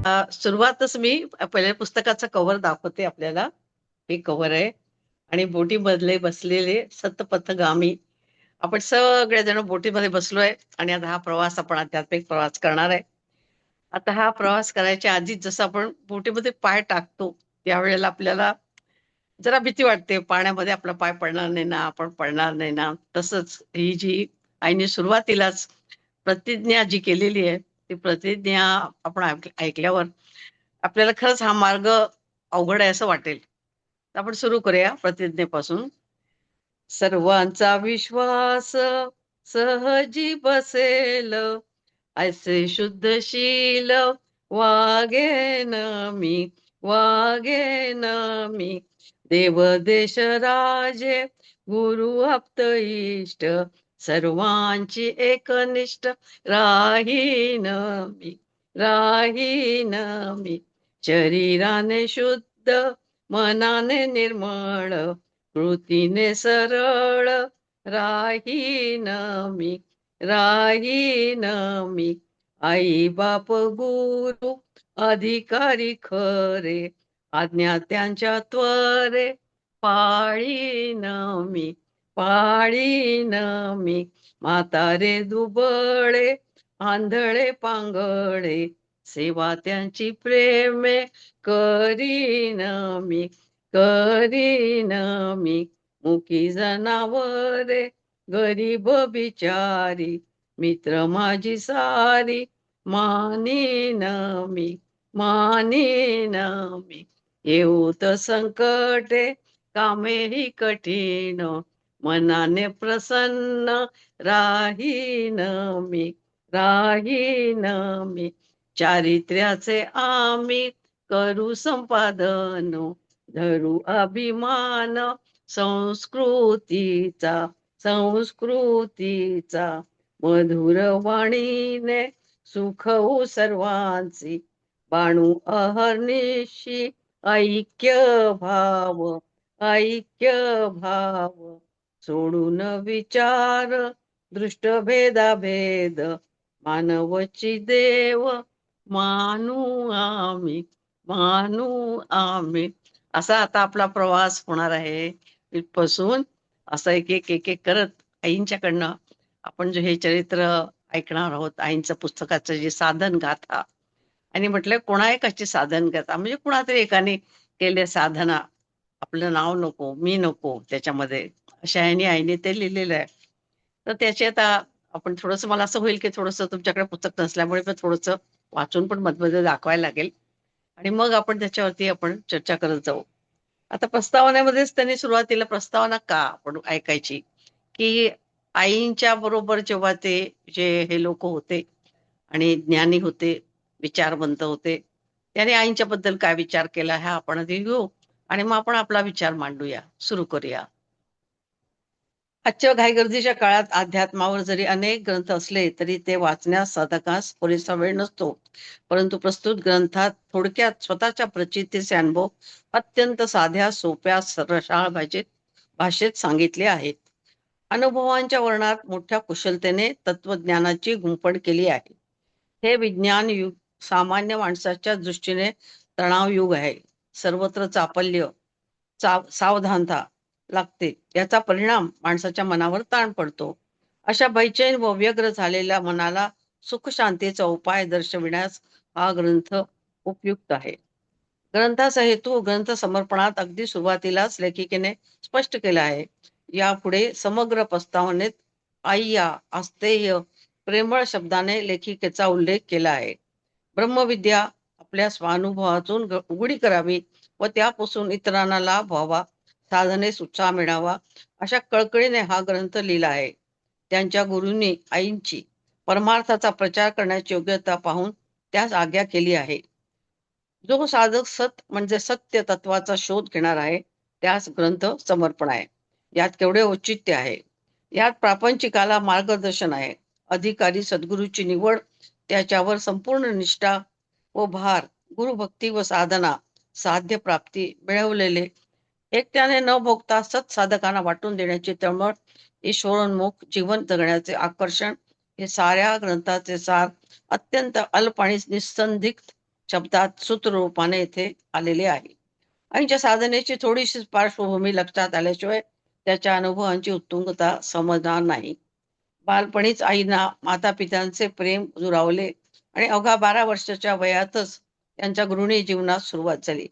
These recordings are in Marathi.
सुरुवातच मी पहिल्या पुस्तकाचा कव्हर दाखवते आपल्याला. हे कव्हर आहे आणि बोटीमधले बसलेले सतपथगामी. आपण सगळेजण बोटीमध्ये बसलोय आणि आता हा प्रवास आपण आध्यात्मिक प्रवास करणार आहे. आता हा प्रवास करायच्या आधी जसं आपण बोटीमध्ये पाय टाकतो, त्यावेळेला आपल्याला जरा भीती वाटते. पाण्यामध्ये आपला पाय पडणार नाही ना, आपण पडणार नाही ना. तसंच ही जी आईने सुरुवातीलाच प्रतिज्ञा जी केलेली आहे, ती प्रतिज्ञा आपण ऐकल्यावर आपल्याला खरंच हा मार्ग अवघड आहे असं वाटेल. तर आपण सुरू करूया प्रतिज्ञेपासून. सर्वांचा विश्वास सहजी बसेल, ऐसे शुद्धशील वागेन मी, वागेन मी. देव देश राजे गुरु आप्त इष्ट, सर्वांची एकनिष्ठ राहीन मी, राहीन मी. शरीराने शुद्ध, मनाने निर्मळ, कृतीने सरळ राहीन मी, राहीन मी. आई बाप गुरु अधिकारी खरे, आज्ञा त्यांच्या त्वरे पाळीन मी, पाळीन मी. म्हातारे दुबळे आंधळे पांगळे, सेवा त्यांची प्रेमे करीन मी, करीन मी. मुकी जनावरे गरीब बिचारी, मित्र माझी सारी मानीन मी, मानीन मी. येऊत संकटे कामेही कठीण, मनाने प्रसन्न राहीन मी, राहीन मी. चारित्र्याचे आम्ही करू संपादन, धरू अभिमान संस्कृतीचा, संस्कृतीचा. मधुर वाणीने सुखवू सर्वांची, बाणू अहर्निशी ऐक्य भाव, ऐक्य भाव. सोडून विचार दृष्ट भेदाभेद, मानवची देव मानू आम्ही, मानू आम्ही. असा आता आपला प्रवास होणार आहे इथपासून. असं एक एक एक एक करत आईंच्याकडनं आपण जे हे चरित्र ऐकणार आहोत, आईंचं पुस्तकाचं जे साधन गाथा. आणि म्हटलं कोणा एकाची साधन गाथा म्हणजे कुणातरी एकाने केले साधना, आपलं नाव नको, मी नको त्याच्यामध्ये, अशा ह्याने आईने ते लिहिलेलं आहे. तर त्याचे आता आपण थोडंसं, मला असं होईल की थोडंसं तुमच्याकडे पुस्तक नसल्यामुळे पण थोडंसं वाचून पण मध्ये दाखवायला लागेल आणि मग आपण त्याच्यावरती आपण चर्चा करत जाऊ. आता प्रस्तावनेमध्येच त्यांनी सुरुवातीला प्रस्तावना का आपण ऐकायची, की आईंच्या बरोबर जेव्हा ते जे हे लोक होते आणि ज्ञानी होते, विचारवंत होते, त्याने आईंच्या बद्दल काय विचार केला हा आपण आधी घेऊ आणि मग आपण आपला विचार मांडूया, सुरू करूया. आजच्या घाईगर्दीच्या काळात अध्यात्मावर जरी अनेक ग्रंथ असले तरी ते वाचण्यास साधकास पुरेसा वेळ नसतो. परंतु प्रस्तुत ग्रंथात थोडक्यात स्वतःच्या प्रचितीचे अनुभव अत्यंत साध्या सोप्या सरळ भाषेत सांगितले आहेत. अनुभवांच्या वर्णात मोठ्या कुशलतेने तत्वज्ञानाची गुंफण केली आहे. हे विज्ञान युग सामान्य माणसाच्या दृष्टीने तणाव युग आहे. सर्वत्र चापल्य, सावधानता लागते. याचा परिणाम माणसाच्या मनावर ताण पडतो. अशा बैचैन व व्यग्र झालेल्या मनाला सुख शांतीचा उपाय दर्शविण्यास हा ग्रंथ उपयुक्त आहे. ग्रंथाचा हेतू ग्रंथ समर्पणात अगदी सुरुवातीलाच लेखिकेने स्पष्ट केला आहे. यापुढे समग्र प्रस्तावनेत आय्या आस्तेय प्रेमळ शब्दाने लेखिकेचा उल्लेख केला आहे. ब्रह्मविद्या आपल्या स्वानुभवातून उघडी करावी व त्यापासून इतरांना लाभ व्हावा, साधनेस उत्साह मिळावा, अशा कळकळीने हा ग्रंथ लिहिला आहे. त्यांच्या गुरूंनी आईंची परमार्थाचा प्रचार करण्याची योग्यता पाहून त्यास आज्ञा केली आहे. जो साधक सत म्हणजे सत्य तत्वाचा शोध घेणार आहे, त्यास ग्रंथ समर्पण आहे. यात केवढे औचित्य आहे. यात प्रापंचिकाला मार्गदर्शन आहे. अधिकारी सद्गुरूची निवड, त्याच्यावर संपूर्ण निष्ठा व भार, गुरुभक्ती व साधना, साध्य प्राप्ती मिळवलेले, एकट्याने न भोगता सत्साधकांना वाटून देण्याची तळमळ, ईश्वरोन्मुख जीवन जगण्याचे आकर्षण, हे साऱ्या ग्रंथाचे सार अत्यंत अल्प आणि निस्संदिग्ध शब्दात सूत्ररूपाने येथे आलेले आहे. आईच्या साधनेची थोडीशी पार्श्वभूमी लक्षात आल्याशिवाय त्याच्या अनुभवांची उत्तुंगता समजणार नाही. बालपणीच आईना माता पित्यांचे प्रेम दुरावले आणि अवघ्या 12 वर्षाच्या वयातच त्यांच्या गृहिणी जीवनात सुरुवात झाली.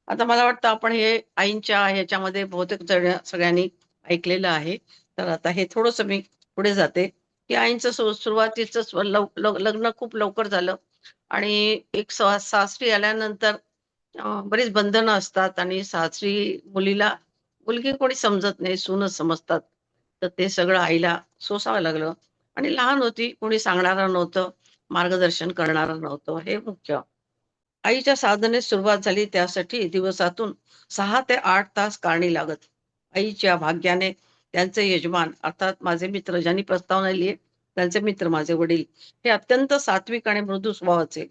आता मला वाटतं आपण हे आईंच्या ह्याच्यामध्ये बहुतेक जण सगळ्यांनी ऐकलेलं आहे. तर आता हे थोडस मी पुढे जाते की आईंचं सुरुवातीच लग्न खूप लवकर झालं आणि एक सासरी आल्यानंतर बरीच बंधनं असतात आणि सासरी मुलगी कोणी समजत नाही, सूनच समजतात. तर ते सगळं आईला सोसावं लागलं आणि लहान होती, कोणी सांगणारं नव्हतं, मार्गदर्शन करणारं नव्हतं, हे मुख्य. आईच्या साधनेस सुरुवात झाली त्यासाठी दिवसातून 6 ते 8 तास कारणी लागत. आईच्या भाग्याने त्यांचे यजमान अर्थात माझे मित्र ज्यांनी प्रस्तावना लिहिली त्यांचे मित्र माझे वडील हे अत्यंत सात्विक आणि मृदू स्वभावाचे.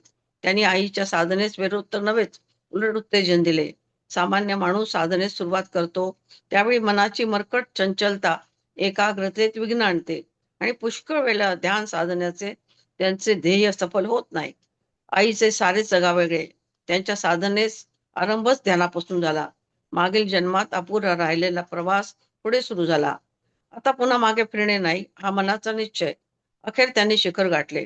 त्यांनी आईच्या साधनेस विरोध तर नव्हेच, उलट उत्तेजन दिले. सामान्य माणूस साधनेस सुरुवात करतो त्यावेळी मनाची मरकट चंचलता एकाग्रतेत विघ्न आणते आणि पुष्कळ वेळा ध्यान साधण्याचे त्यांचे ध्येय सफल होत नाही. आईचे सारे जगावेगळे. त्यांच्या साधनेस आरंभच ध्यानापासून झाला. मागील जन्मात अपुरा राहिलेला प्रवास पुढे सुरू झाला. आता पुन्हा मागे फिरणे नाही हा मनाचा निश्चय. अखेर त्यांनी शिखर गाठले.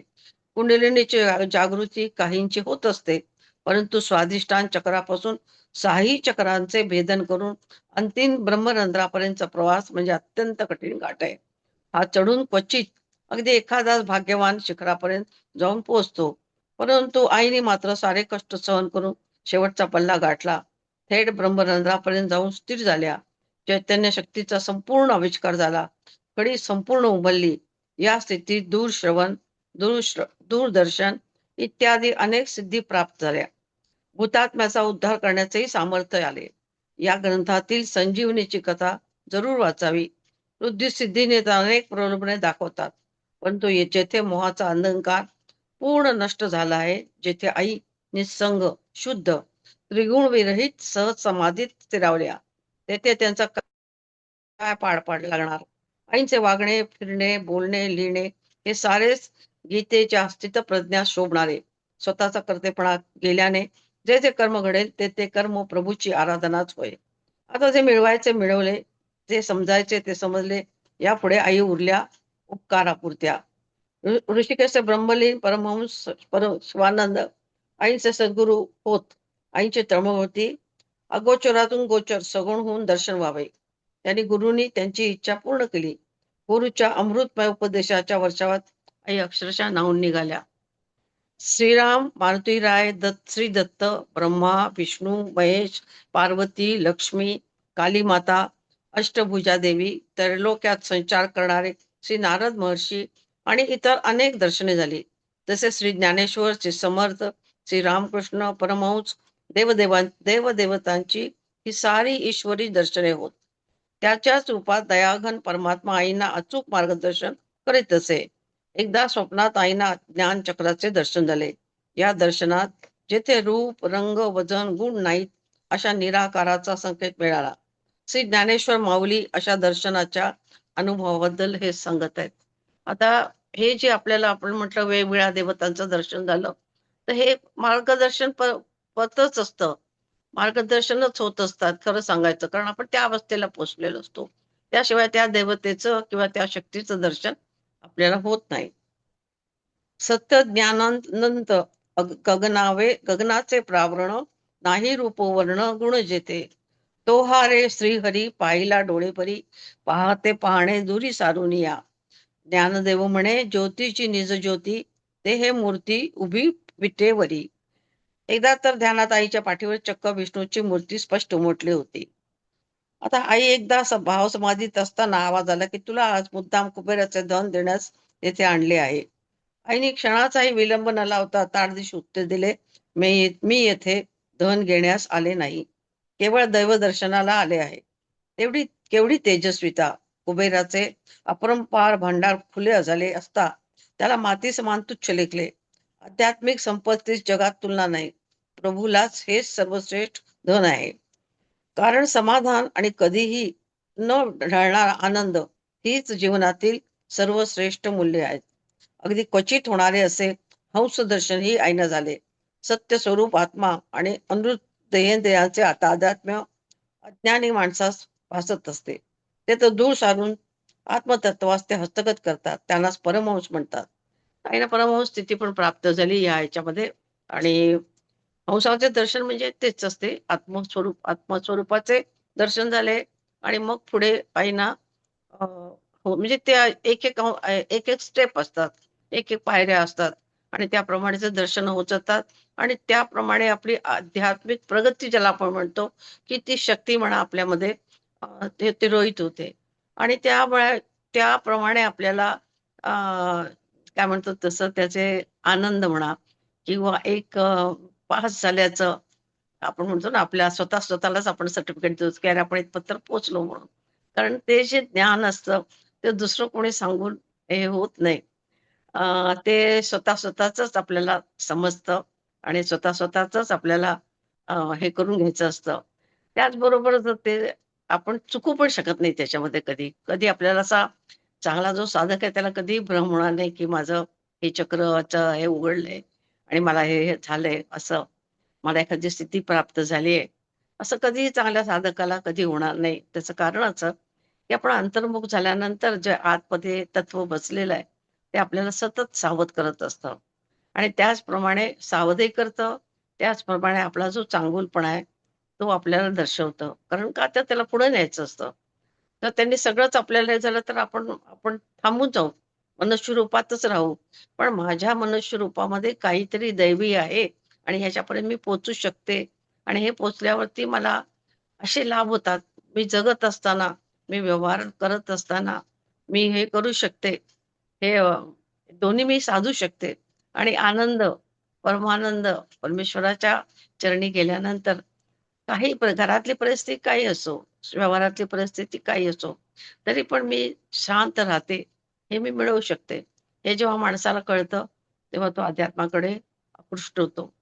कुंडलिनीची जागृती काहींची होत असते, परंतु स्वाधिष्ठान चक्रापासून 6ही चक्रांचे भेदन करून अंतिम ब्रह्मरंध्रापर्यंतचा प्रवास म्हणजे अत्यंत कठीण गाठ आहे. हा चढून क्वचित अगदी एखादाच भाग्यवान शिखरापर्यंत जाऊन पोहोचतो. परंतु आईने मात्र सारे कष्ट सहन करून शेवटचा पल्ला गाठला. थेट ब्रह्मरंध्रापर्यंत जाऊन स्थिर झाल्या. चैतन्य शक्तीचा संपूर्ण आविष्कार झाला. कडी संपूर्ण उमलली. या स्थितीत दूरश्रवण, दूरदर्शन इत्यादी अनेक सिद्धी प्राप्त झाल्या. हुतात्म्याचा उद्धार करण्याचेही सामर्थ्य आले. या ग्रंथातील संजीवनीची कथा जरूर वाचावी. सिद्धीने तर अनेक प्रलोभने दाखवतात, परंतु जेथे मोहाचा अंधकार पूर्ण नष्ट झाला आहे, जेथे आई निसंग, शुद्ध, त्रिगुण विरहित सहज समाधीत स्थिरावल्या, तेथे त्यांचा काय पाड लागणार. आईचे वागणे, फिरणे, बोलणे, लिहिणे हे सारेच गीतेच्या अस्तित्व प्रज्ञा शोभणारे. स्वतःचा कर्तेपणा गेल्याने जे जे कर्म घडेल ते ते कर्म प्रभूची आराधनाच होय. आता जे मिळवायचे मिळवले, जे समजायचे ते समजले. यापुढे आई उरल्या उपकारापुरत्या. ऋषिकेश ब्रह्मलीन परमहंस शिवानंद आईचे सद्गुरु होत. आईची तळमळ होती अगोचरातून गोचर सगुण होऊन दर्शन व्हावे. त्यांनी गुरुनी त्यांची इच्छा पूर्ण केली. गुरुच्या अमृतमय उपदेशाच्या वर्षावात आई अक्षरशः नाहून निघाल्या. श्रीराम, मारुतीराय, श्री दत्त, ब्रह्मा, विष्णू, महेश, पार्वती, लक्ष्मी, काली माता, अष्टभुजा देवी, त्रैलोक्यात संचार करणारे श्री नारद महर्षी आणि इतर अनेक दर्शने झाली. तसे श्री ज्ञानेश्वर, श्री समर्थ, श्री रामकृष्ण परमहंस, देवदेवतांची ही सारी ईश्वरी दर्शने होत. त्याच्याच रूपात दयाघन परमात्मा आईंना अचूक मार्गदर्शन करीत असे. एकदा स्वप्नात आईंना ज्ञान चक्राचे दर्शन झाले. या दर्शनात जेथे रूप, रंग, वजन, गुण नाहीत अशा निराकाराचा संकेत मिळाला. श्री ज्ञानेश्वर माऊली अशा दर्शनाच्या अनुभवाबद्दल हे सांगत आहेत. आता हे जे आपल्याला आपण म्हटलं वेगवेगळ्या देवतांचं दर्शन झालं, तर हे मार्गदर्शन पतच असतं. मार्गदर्शनच होत असतात खरं सांगायचं, कारण आपण त्या अवस्थेला पोचलेलो असतो. त्याशिवाय त्या देवतेचं किंवा त्या शक्तीचं दर्शन आपल्याला होत नाही. सत्य ज्ञानानंत गगनाचे प्रावरण, नाही रूप वर्ण गुण जेथे. तो हा रे श्रीहरी पाहिला डोळे परी, पाहते पाहणे दुरी सारून या. ज्ञानदेव म्हणे ज्योतीची निज ज्योती, ते हे मूर्ती उभी विटेवरी. एकदा तर ध्यानात आईच्या पाठीवर चक्क विष्णूची मूर्ती स्पष्ट उमटली होती. आता आई एकदा भाव समाधीत असताना आवाज आला की तुला आज मुद्दाम कुबेराचे धन देण्यास येथे आणले आहे. आईने क्षणाचाही विलंब न लावता ताडदिश उत्तर दिले, मी येथे धन घेण्यास आले नाही, केवळ दैवदर्शनाला आले आहे. तेवढी केवढी तेजस्विता. कुबेराचे अपरंपार भांडार खुले झाले असता त्याला माती समान तुच्छ लेखले. आध्यात्मिक संपत्तीस जगात तुलना नाही. प्रभूलाच हेच सर्वश्रेष्ठ धन आहे. कारण समाधान आणि कधीही न ढळणारा आनंद हीच जीवनातील सर्वश्रेष्ठ मूल्य आहेत. अगदी क्वचित होणारे असे हंस दर्शन ही आईनं झाले. सत्य स्वरूप आत्मा आणि अमृत देहेंद्रियांचे तादात्म्य अज्ञानी माणसास भासत असते. ते तर दूर सारून आत्मतत्वास ते हस्तगत करतात, त्यांनाच परमहंस म्हणतात. काही ना परमहंस स्थिती पण प्राप्त झाली या ह्याच्यामध्ये. आणि हंसाचे दर्शन म्हणजे तेच असते, आत्मस्वरूपाचे दर्शन झाले. आणि मग पुढे काही ना हो, म्हणजे त्या एक एक स्टेप असतात, एक एक पायऱ्या असतात. आणि त्याप्रमाणे ते दर्शन होत जातात. आणि त्याप्रमाणे आपली आध्यात्मिक प्रगती ज्याला आपण म्हणतो, की ती शक्ती म्हणा आपल्यामध्ये ते तिरोहित होते. आणि त्यामुळे त्याप्रमाणे आपल्याला काय म्हणतो तसं त्याचे आनंद म्हणा, किंवा एक पास झाल्याचं आपण म्हणतो ना, आपल्या स्वतःलाच आपण सर्टिफिकेट देतो, की अरे आपण इथपर्यंत पोहोचलो म्हणून. कारण ते जे ज्ञान असतं, ते दुसरं कोणी सांगून हे होत नाही. ते स्वतःच आपल्याला समजतं. आणि स्वतःच आपल्याला हे करून घ्यायचं असतं. त्याचबरोबर जर ते आपण चुकू पण शकत नाही त्याच्यामध्ये कधी. कधी आपल्याला असा चांगला जो साधक आहे त्याला कधीही भ्रम होणार नाही, की माझं हे चक्रचं हे उघडलंय आणि मला हे झालंय असं. मला एखादी स्थिती प्राप्त झालीये. असं कधीही चांगल्या साधकाला कधी होणार नाही. त्याचं कारण असं, की आपण अंतर्मुख झाल्यानंतर जे आतमध्ये तत्व बसलेलं आहे, ते आपल्याला सतत सावध करत असतं. आणि त्याचप्रमाणे सावधही करतं, त्याचप्रमाणे आपला जो चांगुलपणा आहे, तो आपल्याला दर्शवतं. कारण का तर त्याला पुढे न्यायचं असतं. तर त्यांनी सगळंच आपल्याला हे झालं तर आपण आपण थांबून जाऊ. मनुष्य रूपातच राहू. पण माझ्या मनुष्य रूपामध्ये काहीतरी दैवी आहे आणि ह्याच्यापर्यंत मी पोहोचू शकते. आणि हे पोहोचल्यावरती मला असे लाभ होतात. मी जगत असताना, मी व्यवहार करत असताना, मी हे करू शकते. हे दोन्ही मी साधू शकते. आणि आनंद, परमानंद परमेश्वराच्या चरणी गेल्यानंतर घरातली परिस्थिती काही असो, व्यवहारातली परिस्थिती काही असो, तरी पण मी शांत राहते, हे मी मिळवू शकते. हे जेव्हा माणसाला कळतं, तेव्हा तो अध्यात्माकडे आकृष्ट होतो.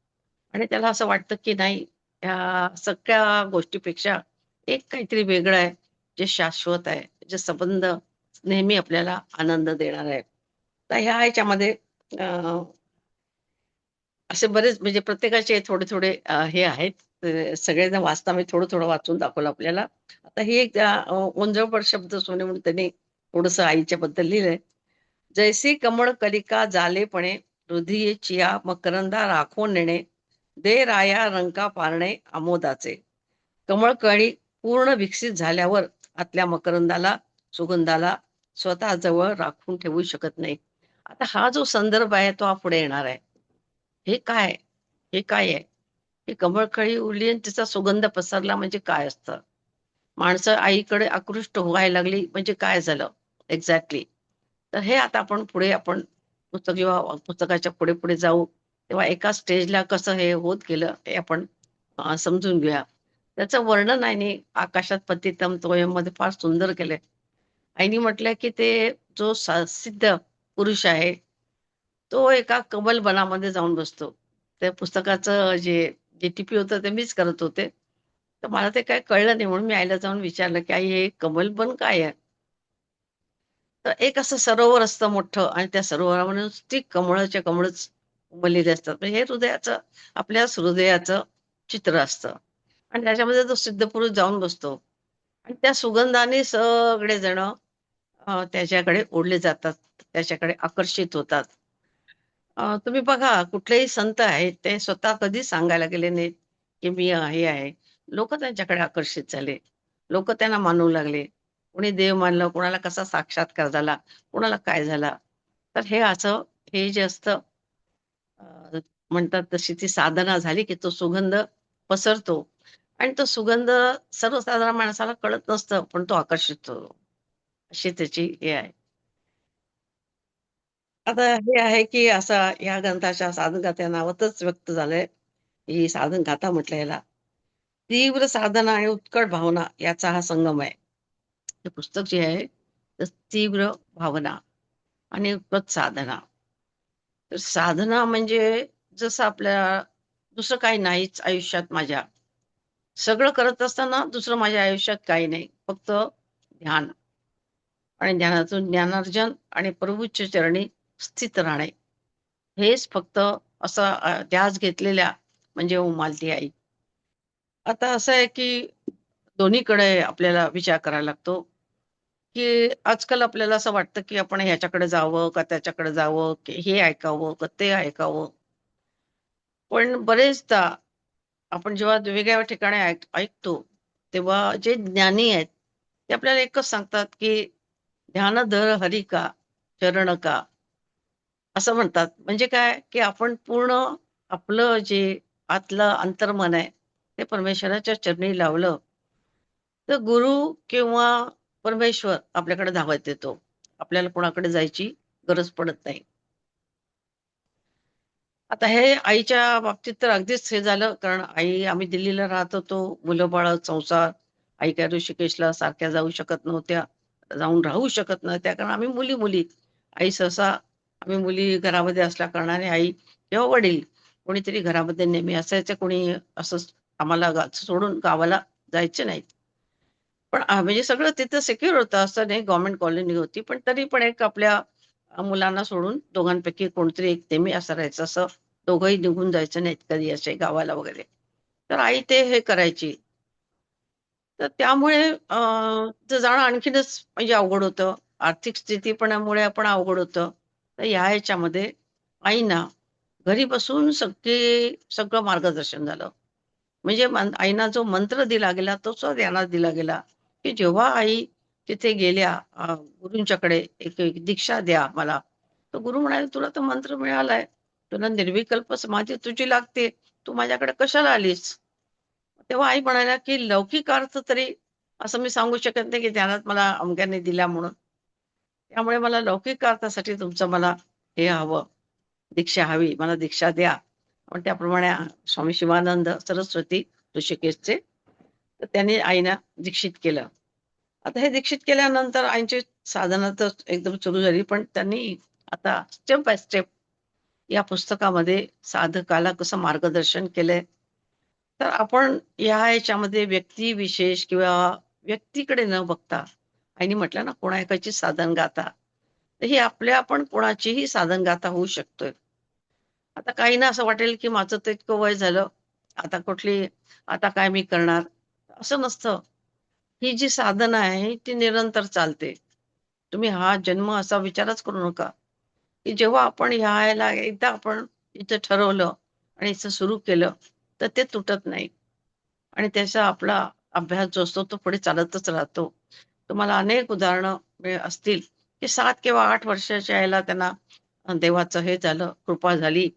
आणि त्याला असं वाटतं, की नाही, ह्या सगळ्या गोष्टीपेक्षा एक काहीतरी वेगळं आहे, जे शाश्वत आहे, जे संबंध नेहमी आपल्याला आनंद देणार आहे. तर ह्या ह्याच्यामध्ये असे बरेच म्हणजे प्रत्येकाचे थोडे-थोडे हे आहेत. सगळेजण वाचता मी थोडं-थोडं वाचून दाखवलं आपल्याला. आता ही एक ओंजळपट शब्द सोने म्हणून त्यांनी थोडंसं आईच्या बद्दल लिहिलंय. जैसी कमळ कलिका झालेपणे हृदयी चिया मकरंदा राखो नेणे दे राया रंका पारणे आमोदाचे. कमळकळी पूर्ण विकसित झाल्यावर आतल्या मकरंदाला, सुगंधाला स्वतः जवळ राखून ठेवू शकत नाही. आता हा जो संदर्भ आहे तो हा पुढे येणार आहे. हे काय? हे काय आहे? ही कमळकळी उरली आणि तिचा सुगंध पसरला म्हणजे काय असतं? माणसं आईकडे आकृष्ट व्हायला लागली म्हणजे काय झालं? एक्झॅक्टली. तर हे आता आपण पुस्तकाच्या पुढे-पुढे जाऊ, तेव्हा एका स्टेजला कसं हे होत गेलं हे आपण समजून घेऊया. त्याचं वर्णन आईने आकाशात पतितम तोयम मध्ये फार सुंदर केलंय. आईने म्हटलंय, की ते जो सिद्ध पुरुष आहे, तो एका कमलवनामध्ये जाऊन बसतो. त्या पुस्तकाचं जे टिपी होतं ते मीच करत होते. तर मला ते काही कळलं नाही म्हणून मी आईला जाऊन विचारलं, की "आई हे कमलबन काय आहे?" तर एक असं सरोवर असतं मोठं आणि त्या सरोवरामध्ये नुसती कमळाच्या कमळच उमललेले असतात. म्हणजे हे आपल्याच हृदयाचं चित्र असतं. आणि त्याच्यामध्ये तो सिद्धपुरुष जाऊन बसतो. आणि त्या सुगंधाने सगळेजण त्याच्याकडे ओढले जातात. त्याच्याकडे आकर्षित होतात. तुम्ही बघा कुठलेही संत आहेत, ते स्वतः कधीच सांगायला गेले नाहीत, की मी हे आहे. लोकं त्यांच्याकडे आकर्षित झाले. लोकं त्यांना मानू लागले. कोणी देव मानलं, कोणाला कसा साक्षात्कार झाला, कोणाला काय झाला. तर हे जे असतं म्हणतात तशी ती साधना झाली, की तो सुगंध पसरतो. आणि तो सुगंध सर्वसाधारण माणसाला कळत नसतं, पण तो आकर्षित होतो. अशी त्याची हे आहे. आता हे आहे, की असा या ग्रंथाच्या साधनगाथा नावातच व्यक्त झालंय. ही साधनगाथा म्हटलं याला. तीव्र साधना आणि उत्कट भावना याचा हा संगम आहे. हे पुस्तक जे आहे, तर तीव्र भावना आणि उत्कट साधना. तर साधना म्हणजे जसं आपल्या दुसरं काही नाहीच आयुष्यात माझ्या. सगळं करत असताना दुसरं माझ्या आयुष्यात काही नाही. फक्त ध्यान आणि ध्यानातून ज्ञानार्जन आणि प्रभूच्या चरणी स्थित राहणे. हेच फक्त असा ध्यास घेतलेल्या म्हणजे उमालती आई. आता असं आहे की दोन्हीकडे आपल्याला विचार करायला लागतो, की आजकाल आपल्याला असं वाटतं, की आपण ह्याच्याकडे जावं का त्याच्याकडे जावं, की हे ऐकावं का ते ऐकावं. पण बरेचदा आपण जेव्हा वेगवेगळ्या ठिकाणी ऐकतो, तेव्हा जे ज्ञानी आहेत, ते आपल्याला एकच सांगतात, की "ध्यान धर हरी का, चरण का." असं म्हणतात. म्हणजे काय, की आपण पूर्ण आपलं जे आतलं अंतर्मन आहे, ते परमेश्वराच्या चरणी लावलं, तर गुरु किंवा परमेश्वर आपल्याकडे धावत येतो. आपल्याला कोणाकडे जायची गरज पडत नाही. आता हे आईच्या बाबतीत तर अगदीच हे झालं, कारण आई आम्ही दिल्लीला राहत होतो. मुलं-बाळं, संसार. आई काय ऋषिकेशला सारख्या जाऊ शकत नव्हत्या. जाऊन राहू शकत नव्हत्या, कारण आम्ही मुली-मुली. आई सहसा आम्ही मुली घरामध्ये असल्या कारणाने आई किंवा वडील कोणीतरी घरामध्ये नेहमी असायचं. कोणी असं आम्हाला सोडून गावाला जायचे नाहीत. पण म्हणजे सगळं तिथं सिक्युअर होतं, असं नाही, गव्हर्नमेंट कॉलनी होती. पण तरी पण एक आपल्या मुलांना सोडून दोघांपैकी कोणतरी एक नेहमी असं राहायचं. असं दोघंही निघून जायचं नाहीत कधी असे गावाला वगैरे. तर आई ते हे करायची. तर त्यामुळे ते जाणं आणखीनच म्हणजे अवघड होतं. आर्थिक स्थितीपणामुळे पण अवघड होतं. तर या ह्याच्यामध्ये आईना घरी बसून सगळं मार्गदर्शन झालं. म्हणजे आईना जो मंत्र दिला गेला, तो सुद्धा ध्यानात दिला गेला, की जेव्हा आई तिथे गेल्या गुरूंच्याकडे, एक एक दीक्षा द्या मला. तर गुरु म्हणाले, "तुला तर मंत्र मिळालाय. तुला निर्विकल्प समाधी तुझी लागते. तू माझ्याकडे कशाला आलीस?" तेव्हा आई म्हणाल्या, की लौकिक अर्थ तरी असं मी सांगू शकत नाही, की ध्यानात मला अमुक्याने दिला म्हणून. त्यामुळे मला लौकिक अर्थासाठी तुमचं मला हे हवं, दीक्षा हवी. मला दीक्षा द्या. पण त्याप्रमाणे स्वामी शिवानंद सरस्वती ऋषिकेशचे, तर त्यांनी आईना दीक्षित केलं. आता हे दीक्षित केल्यानंतर आईची साधना तर एकदम सुरू झाली. पण त्यांनी आता स्टेप बाय स्टेप या पुस्तकामध्ये साधकाला कसं मार्गदर्शन केलंय, तर आपण या ह्याच्यामध्ये व्यक्तिविशेष किंवा व्यक्तीकडे न बघता, आईने म्हटलं ना, "कोणा एकाची साधन गाथा." तर ही आपल्या आपण कोणाचीही साधन गाथा होऊ शकतोय. आता काहींना असं वाटेल, की माझं तर इतकं वय झालं, आता आता काय मी करणार? असं नसतं. ही जी साधना आहे, ती निरंतर चालते. तुम्ही हा जन्म असा विचारच करू नका, की जेव्हा आपण ह्याला एकदा आपण इथं ठरवलं आणि इथं सुरू केलं, तर ते तुटत नाही आणि त्याचा आपला अभ्यास जो असतो, तो पुढे चालतच राहतो. तुम्हाला अनेक उदाहरणं असतील, की 7 किंवा 8 वर्षाच्या ह्याला त्यांना देवाचं हे झालं, कृपा झाली.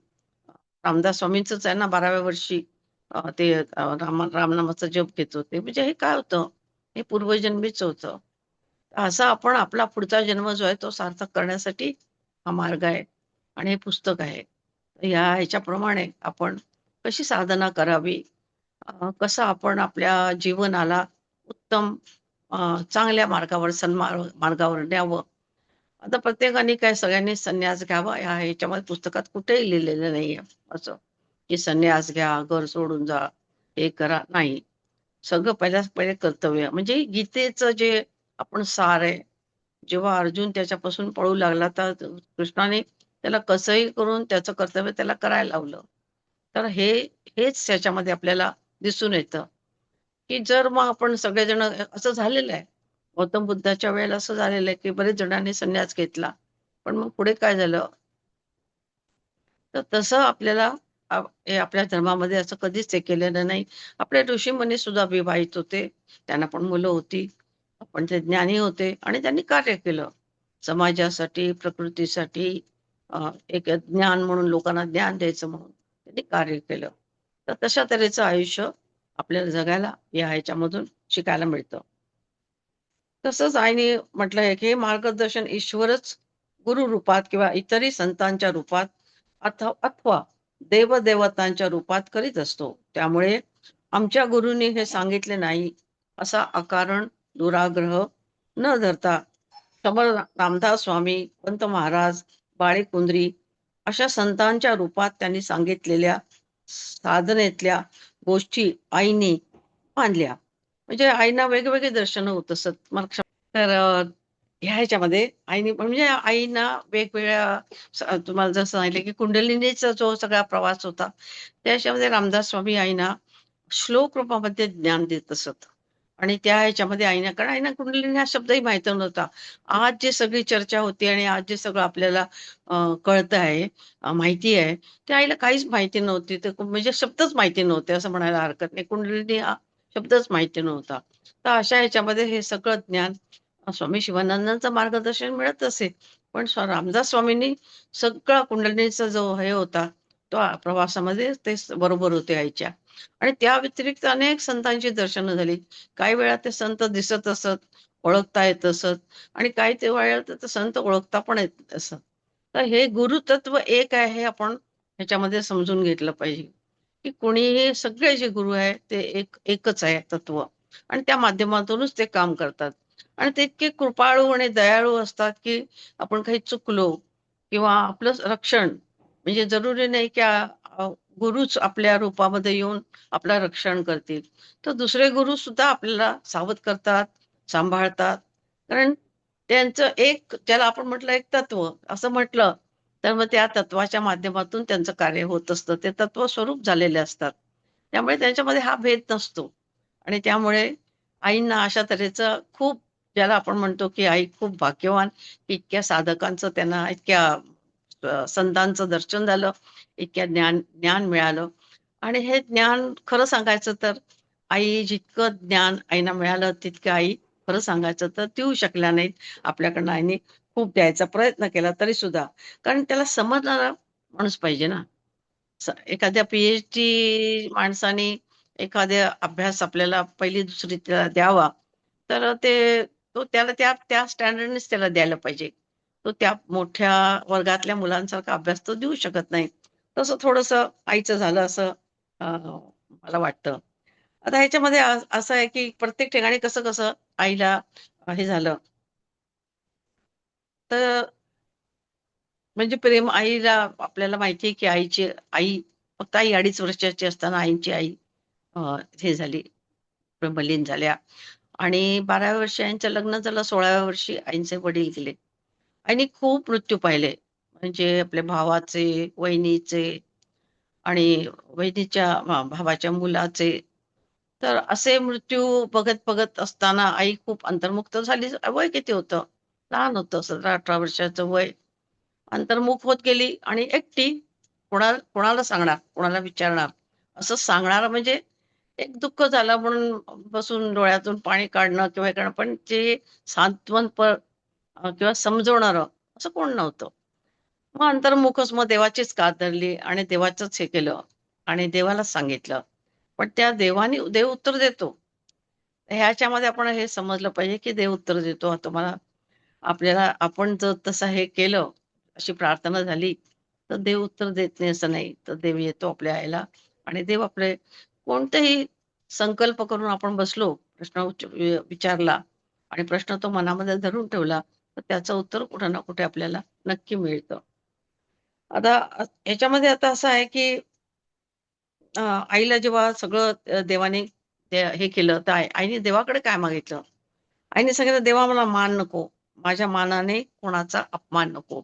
रामदास स्वामींचंच आहे ना, 12व्या वर्षी ते रामनामाचा जप घेत होते. म्हणजे हे काय होतं? हे पूर्वजन्मीच होतं. असा आपण आपला पुढचा जन्म जो आहे तो सार्थक करण्यासाठी हा मार्ग आहे आणि हे पुस्तक आहे. या ह्याच्याप्रमाणे आपण कशी साधना करावी, कसं आपण आपल्या जीवनाला उत्तम चांगल्या मार्गावर मार्गावर न्यावं. आता प्रत्येकाने काय सगळ्यांनी संन्यास घ्यावा ह्याच्यामध्ये पुस्तकात कुठेही लिहिलेलं नाहीये असं, की संन्यास घ्या, घर सोडून जा, हे करा. नाही. सगळं पहिल्याच पहिले कर्तव्य म्हणजे गीतेचं जे आपण सार आहे. जेव्हा अर्जुन त्याच्यापासून पळू लागला, तर कृष्णाने त्याला कसंही करून त्याचं कर्तव्य त्याला करायला लावलं. तर हेच त्याच्यामध्ये आपल्याला दिसून येतं, की जर मग आपण सगळेजण असं झालेलं आहे. गौतम बुद्धाच्या वेळेला असं झालेलं आहे, की बरेच जणांनी संन्यास घेतला. पण मग पुढे काय झालं? तर तसं आपल्याला हे आपल्या धर्मामध्ये असं कधीच हे केलेलं नाही. आपले ऋषीमुनी सुद्धा विवाहित होते. त्यांना पण मुलं होती. पण ते ज्ञानी होते आणि त्यांनी कार्य केलं. समाजासाठी, प्रकृतीसाठी एक ज्ञान म्हणून लोकांना ज्ञान द्यायचं म्हणून त्यांनी कार्य केलं. तर तशा तऱ्हेचं आयुष्य आपल्याला जगायला या ह्याच्यामधून शिकायला मिळतं. तसंच आईने म्हटलं आहे, की हे मार्गदर्शन ईश्वरच गुरु रूपात किंवा इतरही संतांच्या रूपात अथवा देवदेवतांच्या रूपात करीत असतो. त्यामुळे आमच्या गुरूंनी हे सांगितले नाही, असा अकारण दुराग्रह न धरता समर रामदास स्वामी, पंत महाराज, बाळीकुंद्री अशा संतांच्या रूपात त्यांनी सांगितलेल्या साधनेतल्या गोष्टी आईने मानल्या. म्हणजे आईंना वेगवेगळे दर्शन होत असत. मला तर ह्या ह्याच्यामध्ये आईने म्हणजे आईना वेगवेगळ्या तुम्हाला जसं सांगितलं की कुंडलिनीचा जो सगळा प्रवास होता, त्या ह्याच्यामध्ये रामदास स्वामी आईना श्लोक रूपामध्ये ज्ञान देत असत. आणि त्या ह्याच्यामध्ये आईना कारण आईना कुंडलिनी हा शब्दही माहित नव्हता. आज जी सगळी चर्चा होती आणि आज जे सगळं आपल्याला कळतं आहे, माहिती आहे, त्या आईला काहीच माहिती नव्हती. तर म्हणजे शब्दच माहिती नव्हते असं म्हणायला हरकत नाही. कुंडलिनी हा शब्दच माहिती नव्हता. तर अशा ह्याच्यामध्ये हे सगळं ज्ञान स्वामी शिवानंदांचं मार्गदर्शन मिळत असे. पण रामदास स्वामींनी सगळा कुंडलिनीचा जो हे होता, तो प्रवासामध्ये ते बरोबर होते आईच्या. आणि त्या व्यतिरिक्त अनेक संतांची दर्शनं झाली. काही वेळा ते संत दिसत असत, ओळखता येत असत आणि काही ते वेळा तर ते संत ओळखता पण येत असत. तर हे गुरुतत्व एक आहे हे आपण ह्याच्यामध्ये समजून घेतलं पाहिजे, की कोणीही सगळे जे गुरु आहेत ते एकच आहे तत्व आणि त्या माध्यमातूनच ते काम करतात. आणि ते इतके कृपाळू आणि दयाळू असतात, की आपण काही चुकलो किंवा आपलं रक्षण म्हणजे जरुरी नाही की गुरुच आपल्या रूपामध्ये येऊन आपलं रक्षण करतील. तर दुसरे गुरु सुद्धा आपल्याला सावध करतात, सांभाळतात. कारण त्यांचं एक ज्याला आपण म्हटलं एक तत्व असं म्हटलं, तर मग त्या तत्वाच्या माध्यमातून त्यांचं कार्य होत असतं. ते तत्व स्वरूप झालेले असतात. त्यामुळे त्यांच्यामध्ये हा भेद नसतो आणि त्यामुळे आईंना अशा तऱ्हेचं खूप ज्याला आपण म्हणतो, की आई खूप भाग्यवान, की इतक्या साधकांचं त्यांना इतक्या संतांचं दर्शन झालं, इतक्या ज्ञान मिळालं आणि हे ज्ञान खरं सांगायचं तर आई जितकं ज्ञान आईना मिळालं, तितकं आई खरं सांगायचं तर देऊ शकल्या नाहीत. आपल्याकडनं आईने खूप द्यायचा प्रयत्न केला तरीसुद्धा. कारण त्याला समजणारा माणूस पाहिजे ना. एखाद्या पी-एच-डी माणसाने एखाद्या अभ्यास आपल्याला 1ली-दुसरी त्याला द्यावा, तर तो त्याला त्या त्या स्टँडर्डनेच त्याला द्यायला पाहिजे. तो त्या मोठ्या वर्गातल्या मुलांसारखा अभ्यास तो देऊ शकत नाही. तसं थोडंसं आईचं झालं असं मला वाटतं. आता ह्याच्यामध्ये असं आहे, की प्रत्येक ठिकाणी कसं-कसं आईला हे झालं, तर म्हणजे प्रेम आईला आपल्याला माहिती आहे, की आई फक्त आई 2.5 वर्षाची असताना आईची आई अ, हे झाली, मलीन झाल्या आणि 12व्या वर्षी आईंचं लग्न झालं. 16व्या वर्षी आईंचे वडील गेले. आईने खूप मृत्यू पाहिले. म्हणजे आपल्या भावाचे, वहिनीचे आणि वहिनीच्या भावाच्या मुलाचे. तर असे मृत्यू बघत-बघत असताना आई खूप अंतर्मुक्त झाली. वय किती होतं? लहान होतं 17-18 वर्षाचं वय. अंतर्मुख होत गेली आणि एकटी कोणाला सांगणार, कोणाला विचारणार? असं सांगणार म्हणजे एक दुःख झालं म्हणून बसून डोळ्यातून पाणी काढणं किंवा हे करणं, पण जे सांत्वनपर किंवा समजवणारं असं कोण नव्हतं. मग अंतर्मुखच मग देवाचीच कात धरली आणि देवाचंच हे केलं आणि देवालाच सांगितलं. पण त्या देव उत्तर देतो. ह्याच्यामध्ये आपण हे समजलं पाहिजे, की देव उत्तर देतो. तुम्हाला आपल्याला आपण जर तसं हे केलं, अशी प्रार्थना झाली, तर देव उत्तर देत नाही असं नाही. तर देव येतो आपल्या ह्याला आणि देव आपले कोणतेही संकल्प करून आपण बसलो, प्रश्न विचारला आणि प्रश्न तो मनामध्ये धरून ठेवला, तर त्याचं उत्तर कुठे ना कुठे आपल्याला नक्की मिळतं. आता ह्याच्यामध्ये आता असं आहे, की आईला जेव्हा सगळं देवाने ते हे केलं, तर आईने देवाकडे काय मागितलं? आईने सांगितलं, "देवा मला मान नको. माझ्या मानाने कोणाचा अपमान नको."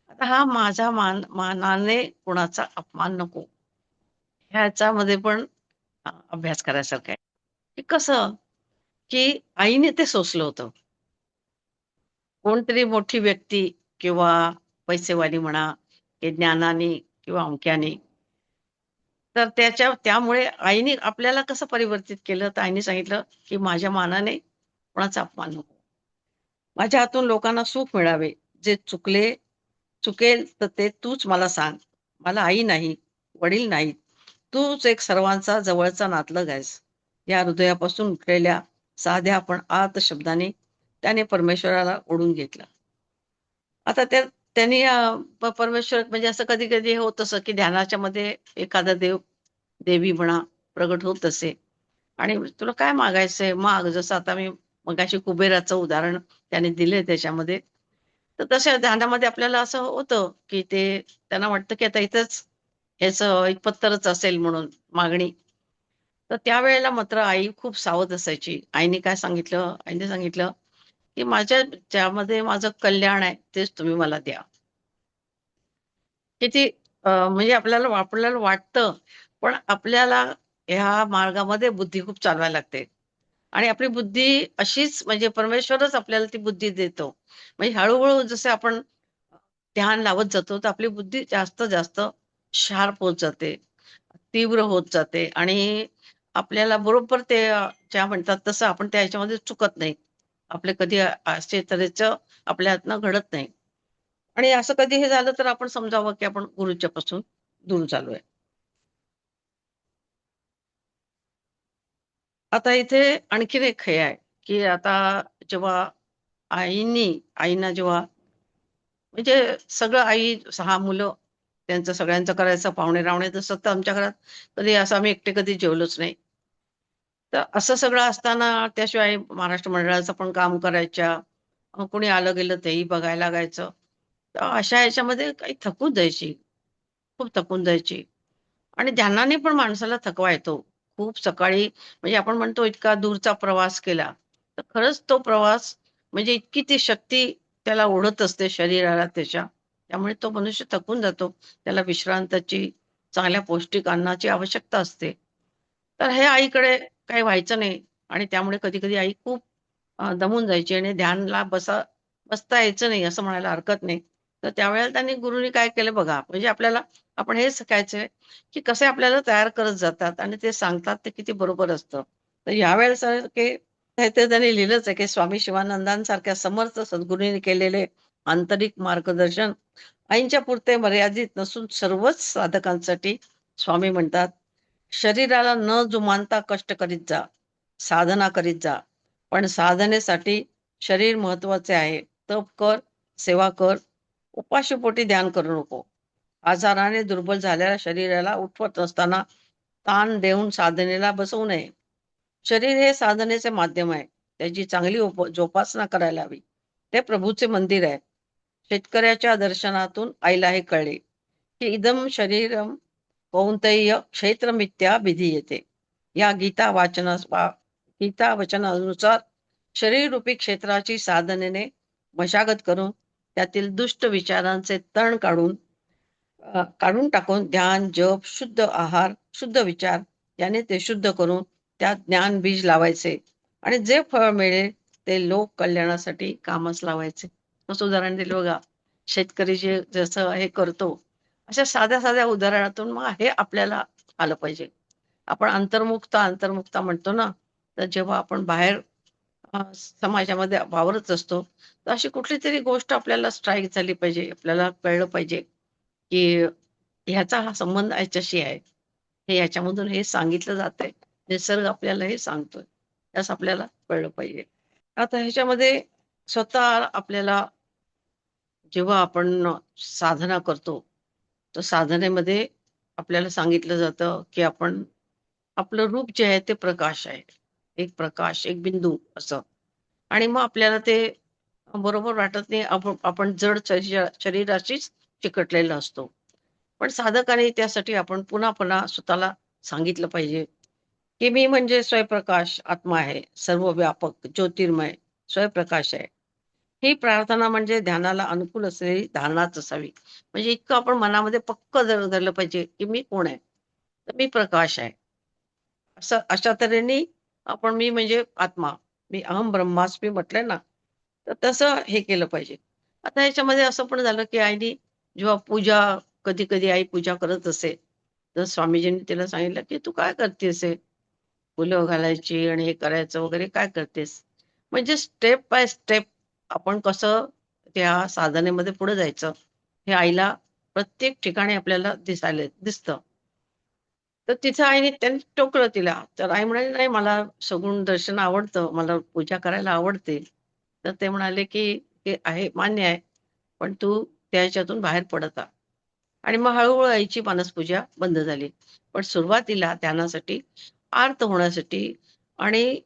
आता हा माझा मानाने कोणाचा अपमान नको. ह्याच्यामध्ये पण अभ्यास करायसारखा आहे. की कसं, की आईने ते सोसलं होतं. कोणतरी मोठी व्यक्ती किंवा पैसेवाली म्हणा, की ज्ञानाने किंवा अमक्याने, तर त्यामुळे आईने आपल्याला कसं परिवर्तित केलं, तर आईने सांगितलं, की माझ्या मानाने कोणाचा अपमान नको. माझ्या हातून लोकांना सुख मिळावे. जे चुकेल तर ते तूच मला सांग. मला आई नाही, वडील नाहीत. तूच एक सर्वांचा जवळचा नातलग आहेस. या हृदयापासून उठलेल्या साध्या पण आर्त शब्दाने त्याने परमेश्वराला ओढून घेतलं. आता त्यांनी परमेश्वर म्हणजे असं कधी-कधी होत असं, की ध्यानाच्या मध्ये एखादा देवी म्हणा प्रगट होत असे आणि तुला काय मागायचंय माग. जसं आता मी मगाशी कुबेराचं उदाहरण त्याने दिले त्याच्यामध्ये. तर तशा ध्यानामध्ये आपल्याला असं होतं, की त्यांना वाटतं, की आता इथंच ह्याचं एक असेल म्हणून मागणी. तर त्यावेळेला मात्र आई खूप सावध असायची. आईने काय सांगितलं? आईने सांगितलं, की ज्यामध्ये माझं कल्याण आहे तेच तुम्ही मला द्या. किती म्हणजे आपल्याला वाटतं, पण आपल्याला ह्या मार्गामध्ये बुद्धी खूप चालवायला लागते. आणि आपली बुद्धी अशीच म्हणजे परमेश्वरच आपल्याला ती बुद्धी देतो. म्हणजे हळू जसे आपण ध्यान लावत जातो, तर आपली बुद्धी जास्त जास्त शार्प होत जाते, तीव्र होत जाते आणि आपल्याला बरोबर ते ज्या म्हणतात तसं आपण त्या ह्याच्यामध्ये चुकत नाही. आपले कधी असे तऱ्हेचं आपल्या हातनं घडत नाही. आणि असं कधी हे झालं तर आपण समजावं, की आपण गुरुच्या पासून दूर चाललोय. आता इथे आणखीन एक हे आहे, की आता जेव्हा आईंना जेव्हा म्हणजे सगळं आई 6 मुलं, त्यांचं सगळ्यांचं करायचं, पाहुणे-रावणे तसं तर आमच्या घरात कधी असं आम्ही एकटे कधी जेवलोच नाही. तर असं सगळं असताना त्याशिवाय महाराष्ट्र मंडळाचं पण काम करायच्या. कोणी आलं गेलं तेही बघायला लागायचं. तर अशा ह्याच्यामध्ये काही थकून जायची, खूप थकून जायची. आणि ध्यानाने पण माणसाला थकवा येतो. खूप सकाळी म्हणजे आपण म्हणतो इतका दूरचा प्रवास केला, तर खरंच तो प्रवास म्हणजे इतकी ती शक्ती त्याला ओढत असते शरीराला त्याच्या. त्यामुळे तो मनुष्य थकून जातो. त्याला विश्रांतीची, चांगल्या पौष्टिक अन्नाची आवश्यकता असते. तर हे आईकडे काही व्हायचं नाही आणि त्यामुळे कधी-कधी आई खूप दमून जायची आणि ध्यानला बसता यायचं नाही असं म्हणायला हरकत नाही. तर त्यावेळेला गुरुनी काय केलं बघा, म्हणजे आपल्याला आपण हेच शिकायचंय, की कसे आपल्याला तयार करत जातात आणि ते सांगतात ते किती बरोबर असतं. तर यावेळेसारखे ते त्यांनी लिहिलंच आहे, की स्वामी शिवानंदांसारख्या समर्थ सद्गुरूंनी केलेले आंतरिक मार्गदर्शन आईंच्या पुरते मर्यादित नसून सर्वच साधकांसाठी. स्वामी म्हणतात, "शरीराला न जुमानता कष्ट करीत जा, साधना करीत जा. पण साधनेसाठी शरीर महत्वाचे आहे. तप कर, सेवा कर, उपाशीपोटी ध्यान करू नको. आजाराने दुर्बल झालेल्या शरीराला उठवत असताना ताण देऊन साधनेला बसवू नये. शरीर हे साधनेचे माध्यम आहे. त्याची चांगली जोपासना करायला हवी. ते प्रभूचे मंदिर आहे. शेतकऱ्याच्या दर्शनातून आईला हे कळले, की इदम शरीरम कौंतेय क्षेत्रमित्या विधीयते. या गीता वचनानुसार शरीररूपी क्षेत्राची साधनेने मशागत करून त्यातील दुष्ट विचारांचे तण काढून टाकून ध्यान, जप, शुद्ध आहार, शुद्ध विचार याने ते शुद्ध करून त्यात ज्ञान बीज लावायचे आणि जे फळ मिळेल ते लोक कल्याणासाठी कामच लावायचे. असं उदाहरण दिलं बघा. शेतकरी जे जसं हे करतो, अशा साध्या-साध्या उदाहरणातून मग हे आपल्याला आलं पाहिजे. आपण अंतर्मुखता म्हणतो ना, तर जेव्हा आपण बाहेर समाजामध्ये वावरत असतो, तर अशी कुठलीतरी गोष्ट आपल्याला स्ट्राईक झाली पाहिजे. आपल्याला कळलं पाहिजे, की ह्याचा हा संबंध ह्याच्याशी आहे. हे याच्यामधून हे सांगितलं जातंय. निसर्ग आपल्याला हे सांगतोय. असं आपल्याला कळलं पाहिजे. आता ह्याच्यामध्ये स्वतः आपल्याला जेव्हा आपण साधना करतो, तर साधनेमध्ये आपल्याला सांगितलं जातं, की आपलं रूप जे आहे ते प्रकाश आहे. एक प्रकाश, एक बिंदू असं. आणि मग आपल्याला ते बरोबर वाटत नाही. आपण जड शरीराशीच चिकटलेला असतो. पण साधकाने त्यासाठी आपण पुन्हा-पुन्हा स्वतःला सांगितलं पाहिजे, की मी म्हणजे स्वयंप्रकाश आत्मा आहे, सर्वव्यापक, ज्योतिर्मय, स्वयंप्रकाश आहे. ही प्रार्थना म्हणजे ध्यानाला अनुकूल असलेली धारणाच असावी. म्हणजे इतकं आपण मनामध्ये पक्क धरलं पाहिजे, की मी कोण आहे? तर मी प्रकाश आहे. असं अशा तऱ्हेने आपण मी म्हणजे आत्मा, मी अहम ब्रह्मास्मी म्हटलंय ना, तर तसं हे केलं पाहिजे. आता ह्याच्यामध्ये असं पण झालं, की आईनी जेव्हा कधी-कधी आई पूजा करत असे, तर स्वामीजींनी तिला सांगितलं, की "तू काय करतेस हे? फुलं घालायची आणि हे करायचं वगैरे काय करतेस?" म्हणजे स्टेप बाय स्टेप आपण कसं त्या साधनेमध्ये पुढे जायचं, हे आईला प्रत्येक ठिकाणी आपल्याला दिसतं. तर तिथं आईने त्यांनी टोकलं तिला. तर आई म्हणाली, "नाही मला सगुण दर्शन आवडतं. मला पूजा करायला आवडते." तर ते म्हणाले, की "हे आहे मान्य आहे, पण तू त्या ह्याच्यातून बाहेर पडत आ." आणि मग हळू आईची मानसपूजा बंद झाली. पण सुरुवातीला ध्यानासाठी, आर्त होण्यासाठी आणि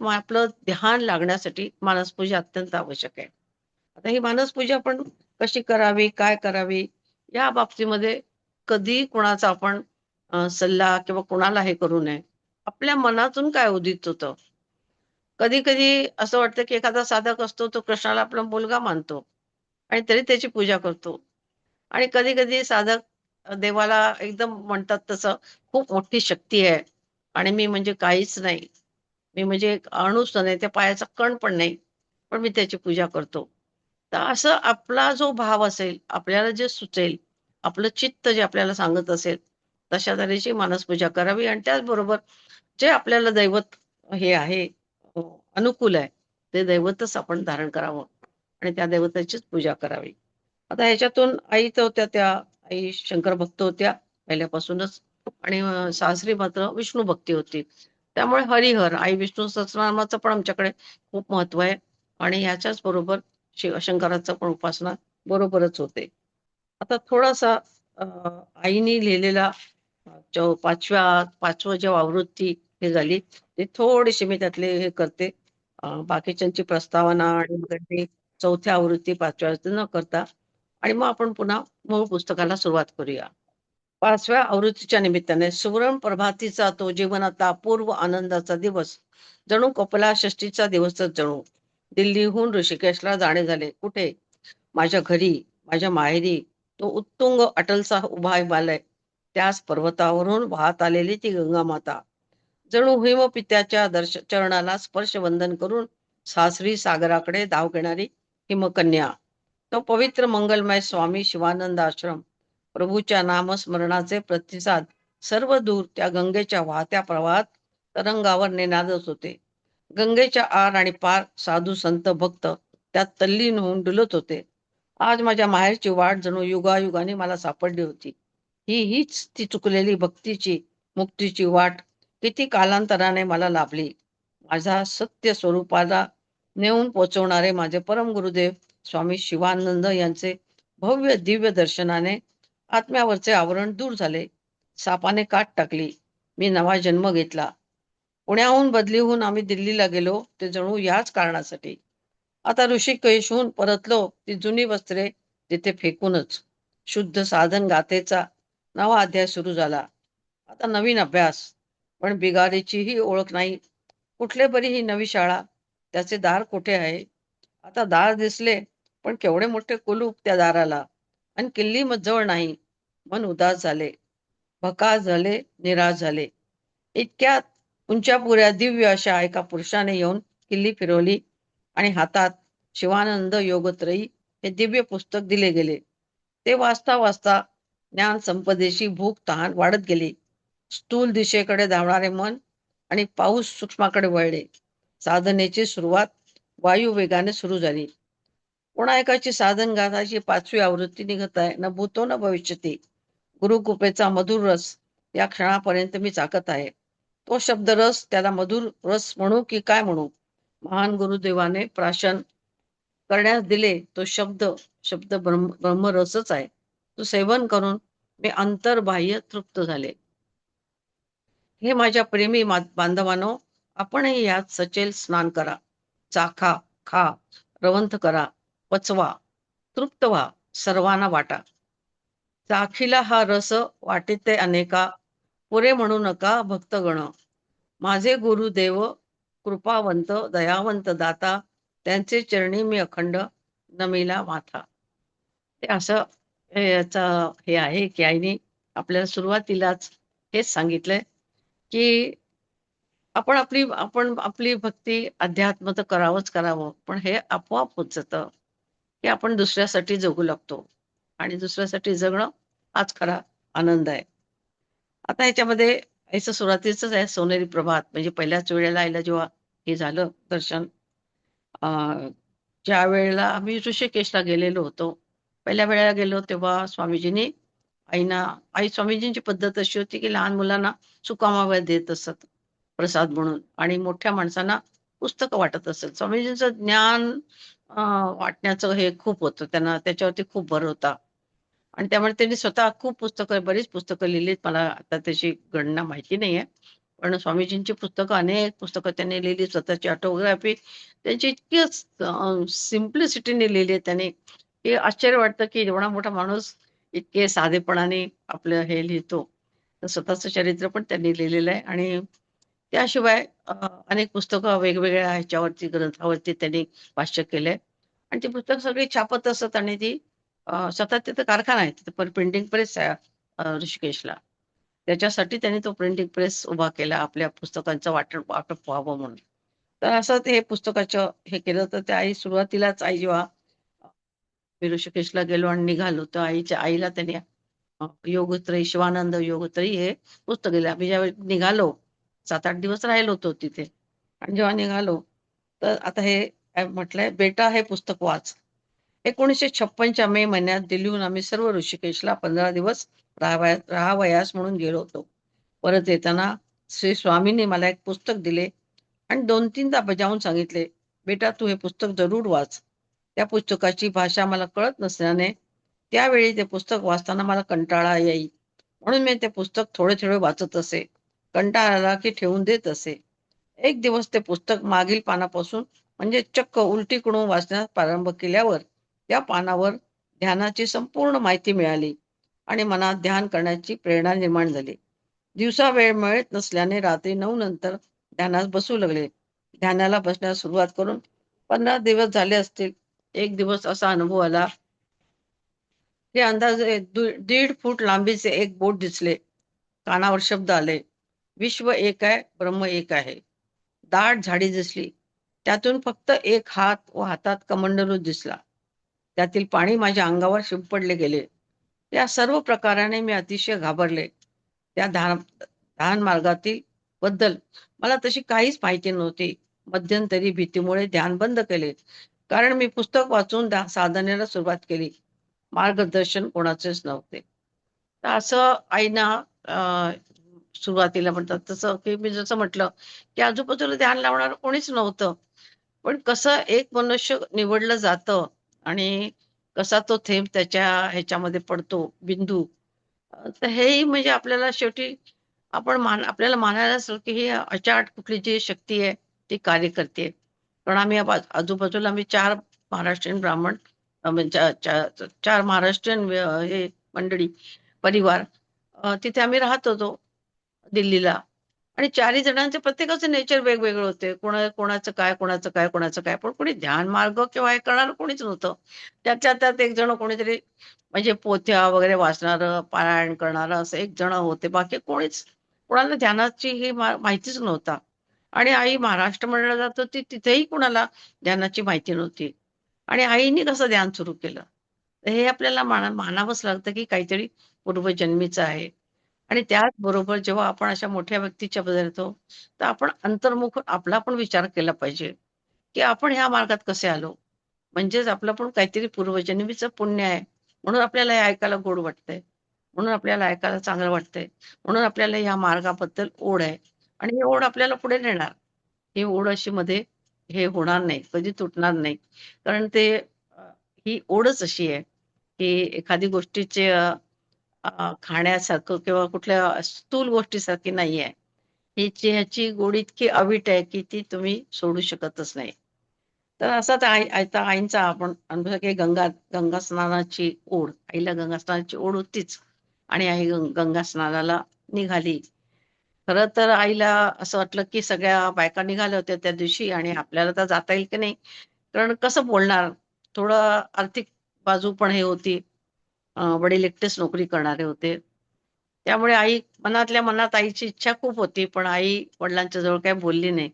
आपलं ध्यान लागण्यासाठी मानसपूजा अत्यंत आवश्यक आहे. आता ही मानसपूजा पण कशी करावी, काय करावी, या बाबतीमध्ये कधी कुणाचा आपण सल्ला किंवा कुणाला हे करू नये. आपल्या मनातून काय उदित होतं, कधी कधी असं वाटतं की एखादा साधक असतो तो कृष्णाला आपला मुलगा मानतो आणि तरी त्याची पूजा करतो. आणि कधी कधी साधक देवाला एकदम म्हणतात तसं खूप मोठी शक्ती आहे आणि मी म्हणजे काहीच नाही. मी म्हणजे एक अणूच नाही, त्या पायाचा कण पण नाही, पण मी त्याची पूजा करतो. तर असं आपला जो भाव असेल, आपल्याला जे सुचेल, आपलं चित्त जे आपल्याला सांगत असेल, तशा तऱ्हेची मानसपूजा करावी आणि त्याचबरोबर जे आपल्याला दैवत हे आहे, अ, अनुकूल आहे, ते दैवतच आपण धारण करावं आणि त्या दैवताचीच पूजा करावी. आता ह्याच्यातून आई तर होत्या, त्या आई शंकर भक्त होत्या पहिल्यापासूनच आणि सासरी मात्र विष्णू भक्ती होती. त्यामुळे हरिहर, आई विष्णू सहस्रनामाचं पण आमच्याकडे खूप महत्त्व आहे आणि ह्याच्याच बरोबर शिवशंकराचं पण उपासना बरोबरच होते. आता थोडासा अ, आईनी लिहिलेला जो 5वं जेव्हा आवृत्ती हे झाली, ते थोडीशी मी त्यातले हे करते. बाकीच्यांची प्रस्तावना आणि मग ते 4थ्या आवृत्ती 5व्या न करता आणि मग आपण पुन्हा मूळ पुस्तकाला सुरुवात करूया. 5व्या आवृत्तीच्या निमित्ताने सुवर्ण प्रभातीचा तो जीवनातला अपूर्व आनंदाचा दिवस, जणू कपिला षष्टीचा दिवसच जणू. दिल्लीहून ऋषिकेशला जाणे झाले. कुठे? माझ्या घरी, माझ्या माहेरी. तो उत्तुंग अटलसा उभा हिमालय, त्याच पर्वतावरून वाहत आलेली ती गंगामाता. जणू हिमपित्याच्या चरणाला स्पर्शवंदन करून सासरी सागराकडे धाव घेणारी हिमकन्या. तो पवित्र मंगलमय स्वामी शिवानंद आश्रम. प्रभूच्या नामस्मरणाचे प्रतिसाद सर्व दूर त्या गंगेच्या वाहत्या प्रवाहात तरंगावर निनादत होते. गंगेच्या आर आणि पार साधू संत भक्त त्यात तल्लीन होऊन डुलत होते. आज माझ्या माहेरची वाट जणू युगायुगाने मला सापडली होती. हीच ती चुकलेली भक्तीची, मुक्तीची वाट किती कालांतराने मला लाभली. माझा सत्य स्वरूपाला नेऊन पोचवणारे माझे परम गुरुदेव स्वामी शिवानंद यांचे भव्य दिव्य दर्शनाने आत्म्यावरचे आवरण दूर झाले. सापाने काट टाकली. मी नवा जन्म घेतला. पुण्याहून बदली होऊन आम्ही दिल्लीला गेलो, ते जणू याच कारणासाठी. आता ऋषिकेशहून परतलो, ती जुनी वस्त्रे तिथे फेकूनच. शुद्ध साधन गाथेचा नवा अध्याय सुरू झाला. आता नवीन अभ्यास, पण बिगारीचीही ओळख नाही. कुठले बरी ही नवी शाळा? त्याचे दार कुठे आहे? आता दार दिसले, पण केवढे मोठे कुलूप त्या दाराला आणि किल्ली मग जवळ नाही. मन उदास झाले, भकास झाले, निराश झाले. इतक्यात उंच्यापुऱ्या दिव्य अशा एका पुरुषाने येऊन किल्ली फिरवली आणि हातात शिवानंद योगत्रयी हे दिव्य पुस्तक दिले गेले. ते वाचता वाचता ज्ञान संपदेशी भूक तहान वाढत गेली. स्थूल दिशेकडे धावणारे मन आणि पाऊस सूक्ष्माकडे वळले. साधनेची सुरुवात वायू वेगाने सुरू झाली. पुन्हा एकाची साधन गाथाची 5वी आवृत्ती निघत आहे. न भूतो न भविष्यती. गुरुकृपेचा मधुर रस या क्षणापर्यंत मी चाकत आहे. तो शब्दरस, त्याला मधुर रस म्हणू की काय म्हणू? महान गुरुदेवाने प्राशन करण्यास दिले तो शब्द, शब्द ब्रह्मरसच आहे. तो सेवन करून मी अंतर्बाह्य तृप्त झाले. हे माझ्या प्रेमी बांधवांनो, आपणही यात सचेल स्नान करा. चाखा, खा, रवंथ करा, पचवा, तृप्त व्हा, सर्वांना वाटा. चाखीला हा रस वाटिते अनेका, पुरे म्हणू नका भक्तगण. माझे गुरुदेव कृपावंत दयावंत दाता, त्यांचे चरणी मी अखंड नमिला माथा. ते असं याचं हे आहे की आईने आपल्याला सुरुवातीलाच हेच सांगितलंय की आपण आपली भक्ती अध्यात्म तर करावंच करावं, पण हे आपोआप होत जातं की आपण दुसऱ्यासाठी जगू लागतो आणि दुसऱ्यासाठी जगणं हाच खरा आनंद आहे. आता ह्याच्यामध्ये याचं सुरुवातीचंच आहे सोनेरी प्रभात, म्हणजे पहिल्याच वेळेला आईला जेव्हा हे झालं दर्शन, अ, ज्या वेळेला आम्ही ऋषिकेशला गेलेलो होतो. पहिल्या वेळेला गेलो तेव्हा स्वामीजींनी आईना आई स्वामीजींची पद्धत अशी होती, की लहान मुलांना सुकामेवा देत असत प्रसाद म्हणून आणि मोठ्या माणसांना पुस्तकं वाटत असत. स्वामीजींचं ज्ञान अ, वाटण्याचं हे खूप होतं. त्यांना त्याच्यावरती खूप भर होता. आणि त्यामुळे त्यांनी स्वतः खूप पुस्तकं, बरीच पुस्तकं लिहिलीत. मला आता त्याची गणना माहिती नाहीये. पण स्वामीजींची पुस्तकं, अनेक पुस्तकं त्यांनी लिहिली. स्वतःची ऑटोग्राफी त्यांची इतकीच सिम्प्लिसिटीने लिहिली आहे त्यांनी, की आश्चर्य वाटतं, की एवढा मोठा माणूस इतके साधेपणाने आपलं हे लिहितो. तर स्वतःचं चरित्र पण त्यांनी लिहिलेलं आहे आणि त्याशिवाय अनेक पुस्तकं वेगवेगळ्या ह्याच्यावरती ग्रंथावरती त्यांनी भाष्य केलंय आणि ती पुस्तक सगळी छापत असत आणि ती स्वतः तिथं कारखाना आहे, तिथं प्रिंटिंग प्रेस आहे ऋषिकेशला. त्याच्यासाठी त्यांनी तो प्रिंटिंग प्रेस उभा केला आपल्या पुस्तकांचं वाटप वाटप व्हावं म्हणून. तर असं ते पुस्तकाचं हे केलं. तर त्या आई सुरुवातीलाच आई जेव्हा मी ऋषिकेशला गेलो आणि निघालो, तर आईला त्यांनी योगत्रयी, शिवानंद योगत्रयी हे पुस्तक दिलं. आम्ही ज्यावेळी निघालो, 7-8 दिवस राहिलो होतो तिथे आणि जेव्हा निघालो, तर आता हे म्हटलंय, "बेटा हे पुस्तक वाच." 1956च्या मे महिन्यात दिल्लीहून आम्ही सर्व ऋषिकेशला 15 दिवस राहावयास म्हणून गेलो होतो. परत येताना श्री स्वामींनी मला एक पुस्तक दिले आणि 2-3दा बजावून सांगितले, "बेटा तू हे पुस्तक जरूर वाच." त्या पुस्तकाची भाषा मला कळत नसल्याने त्यावेळी ते पुस्तक वाचताना मला कंटाळा येई. म्हणून मी ते पुस्तक थोडे-थोडे वाचत असे. कंटाळा आला की ठेवून देत असे. एक दिवस ते पुस्तक मागील पानापासून म्हणजे चक्क उलटीकडून वाचण्यास प्रारंभ केल्यावर त्या पानावर ध्यानाची संपूर्ण माहिती मिळाली आणि मनात ध्यान करण्याची प्रेरणा निर्माण झाली. दिवसा वेळ मिळत नसल्याने रात्री 9 नंतर ध्यानास बसू लागले. ध्यानाला बसण्यास सुरुवात करून 15 दिवस झाले असतील. एक दिवस असा अनुभव आला, की अंदाजे 1.5 फूट लांबीचे एक बोट दिसले. कानावर शब्द आले, "विश्व एक आहे, ब्रह्म एक आहे." दाट झाडी दिसली. त्यातून फक्त एक हात व हातात कमंडलू दिसला. त्यातील पाणी माझ्या अंगावर शिंपडले गेले. या सर्व प्रकाराने मी अतिशय घाबरले. त्या ध्यान मार्गातील बद्दल मला तशी काहीच माहिती नव्हती. मध्यंतरी भीतीमुळे ध्यान बंद केले. कारण मी पुस्तक वाचून साधनेला सुरुवात केली. मार्गदर्शन कोणाचेच नव्हते. तर असं आईना अ, सुरुवातीला म्हणतात तसं, की मी जसं म्हटलं, की आजूबाजूला ध्यान लावणारं कोणीच नव्हतं. पण कसं एक मनुष्य निवडलं जातं आणि कसा तो थेंब त्याच्या ह्याच्यामध्ये पडतो, बिंदू. तर हेही म्हणजे आपल्याला शेवटी आपल्याला मानायला असं, की ही अचाट कुठली जी शक्ती आहे, ती कार्य करते. कारण आम्ही आजूबाजूला आम्ही 4 महाराष्ट्रीयन ब्राह्मण म्हणजे 4 महाराष्ट्रीयन हे मंडळी, परिवार तिथे आम्ही राहत होतो दिल्लीला. आणि 4ही जणांचे प्रत्येकाचे नेचर वेगवेगळे होते. कोणाचं काय, कोणाचं काय, कोणाचं काय. पण कोणी ध्यान मार्ग किंवा हे करणारं कोणीच नव्हतं. त्यातल्या त्यात एक जण कोणीतरी म्हणजे पोथ्या वगैरे वाचणारं, पारायण करणारं असं एक जण होते. बाकी कोणाला ध्यानाची ही माहितीच नव्हता. आणि आई महाराष्ट्र मंडळाला जात होती, तिथेही कुणाला ध्यानाची माहिती नव्हती. आणि आईनी कसं ध्यान सुरू केलं. तर हे आपल्याला मानावंच लागतं, की काहीतरी पूर्वजन्मीचं आहे. आणि त्याचबरोबर जेव्हा आपण अशा मोठ्या व्यक्तीच्या बद्दल येतो, तर आपण अंतर्मुख आपला पण विचार केला पाहिजे, की आपण ह्या मार्गात कसे आलो? म्हणजेच आपलं पण काहीतरी पूर्वजन्मीचं पुण्य आहे. म्हणून आपल्याला हे ऐकायला गोड वाटतंय. म्हणून आपल्याला ऐकायला चांगलं वाटतंय. म्हणून आपल्याला ह्या मार्गाबद्दल ओढ आहे आणि ही ओढ आपल्याला पुढे नेणार. ही ओढ अशी मध्ये हे होणार नाही, कधी तुटणार नाही. कारण अ, ही ओढच अशी आहे, की एखादी गोष्टीचे खाण्यासारखं किंवा कुठल्या स्थूल गोष्टीसारखी नाहीये. ह्याची गोडी इतकी अवीट आहे, की ती तुम्ही सोडू शकतच नाही. तर असाच आता आईंचा आपण अनुभव की गंगा स्नानाची ओढ. आईला गंगा स्नानाची ओढ होतीच आणि आई गंगा स्नानाला निघाली. खरं तर आईला असं वाटलं, की सगळ्या बायका निघाल्या होत्या त्या दिवशी आणि आपल्याला तर जाता येईल की नाही. कारण कसं बोलणार? थोडं आर्थिक बाजू पण हे होती. वडील एकटेच नोकरी करणारे होते. त्यामुळे आई मनातल्या मनात आईची इच्छा खूप होती, पण आई वडिलांच्या जवळ काही बोलली नाही.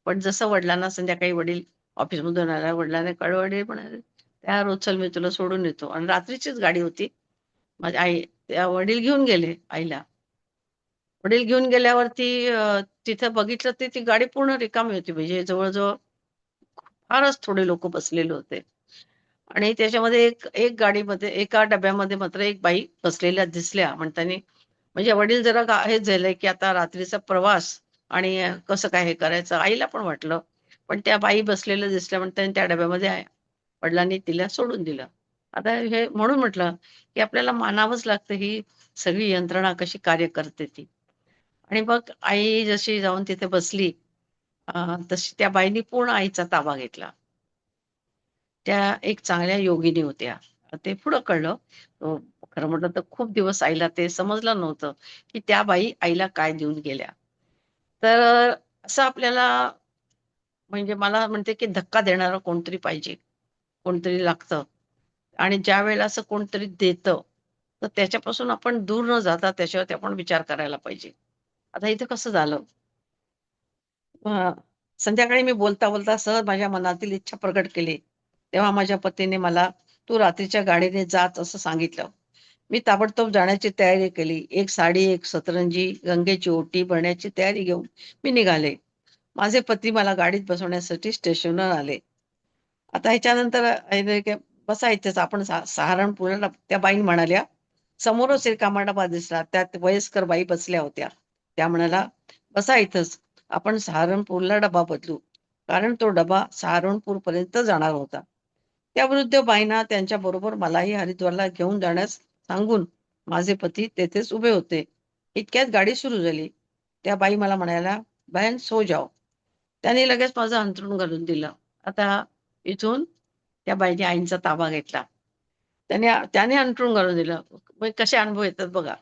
पण जसं वडिलांना संध्याकाळी वडील ऑफिसमधून आल्या, वडिलांनी कळवळले वडील म्हणाले, "तयार हो, चल मी तुला सोडून येतो." आणि रात्रीचीच गाडी होती. माझी आई त्या वडील घेऊन गेले आईला. वडील घेऊन गेल्यावरती तिथं बघितलं तर ती गाडी पूर्ण रिकामी होती. म्हणजे जवळ फारच थोडे लोकं बसलेले होते. आणि त्याच्यामध्ये एक एक गाडीमध्ये एका डब्यामध्ये मात्र एक बाई बसलेल्या दिसल्या. म्हणताना म्हणजे वडील जरा हेच झाले, की आता रात्रीचा प्रवास आणि कसं काय हे करायचं? आईला पण वाटलं. पण त्या बाई बसलेल्या दिसल्या म्हणताना त्या डब्यामध्ये वडिलांनी तिला सोडून दिलं. आता हे म्हणून म्हटलं, की आपल्याला मानावंच लागतं ही सगळी यंत्रणा कशी कार्य करते ती. आणि मग आई जशी जाऊन तिथे बसली तशी त्या बाईंनी पूर्ण आईचा ताबा घेतला. त्या एक चांगल्या योगिनी होत्या. ते पुढं कळलं. अ, खरं म्हटलं तर खूप दिवस आईला ते समजलं नव्हतं, की त्या बाई आईला काय देऊन गेल्या. तर असं आपल्याला म्हणजे मला म्हणते, की धक्का देणारं कोणतरी पाहिजे, कोणतरी लागतं आणि ज्यावेळेला असं कोणतरी देतं, तर त्याच्यापासून आपण दूर न जाता त्याच्यावरती आपण विचार करायला पाहिजे. आता इथे कसं झालं, अ, संध्याकाळी मी बोलता-बोलता सहज माझ्या मनातील इच्छा प्रकट केली. तेव्हा माझ्या पतीने मला, "तू रात्रीच्या गाडीने जाच" असं सांगितलं. मी ताबडतोब जाण्याची तयारी केली. एक साडी, एक सतरंजी, गंगेची ओटी भरण्याची तयारी घेऊन मी निघाले. माझे पती मला गाडीत बसवण्यासाठी स्टेशनवर आले. आता ह्याच्यानंतर "बसा इथेच आपण सहारणपूरला" त्या बाई म्हणाल्या. समोरच रिकामा डबा दिसला. त्यात वयस्कर बाई बसल्या होत्या. त्या म्हणाल्या, "बसा इथंच. आपण सहारणपूरला डबा बदलू." कारण तो डबा सहारणपूरपर्यंत जाणार होता. त्या वृद्ध बाईंना त्यांच्याबरोबर मलाही हरिद्वारला घेऊन जाण्यास सांगून माझे पती तेथेच उभे होते. इतक्यात गाडी सुरू झाली. त्या बाई मला म्हणाल्या, "बहन सो जाओ." त्यांनी लगेच माझं अंथरूण घालून दिलं. आता इथून त्या बाईने आईंचा ताबा घेतला. त्याने त्याने अंथरूण घालून दिलं. मग कसे अनुभव येतात बघा.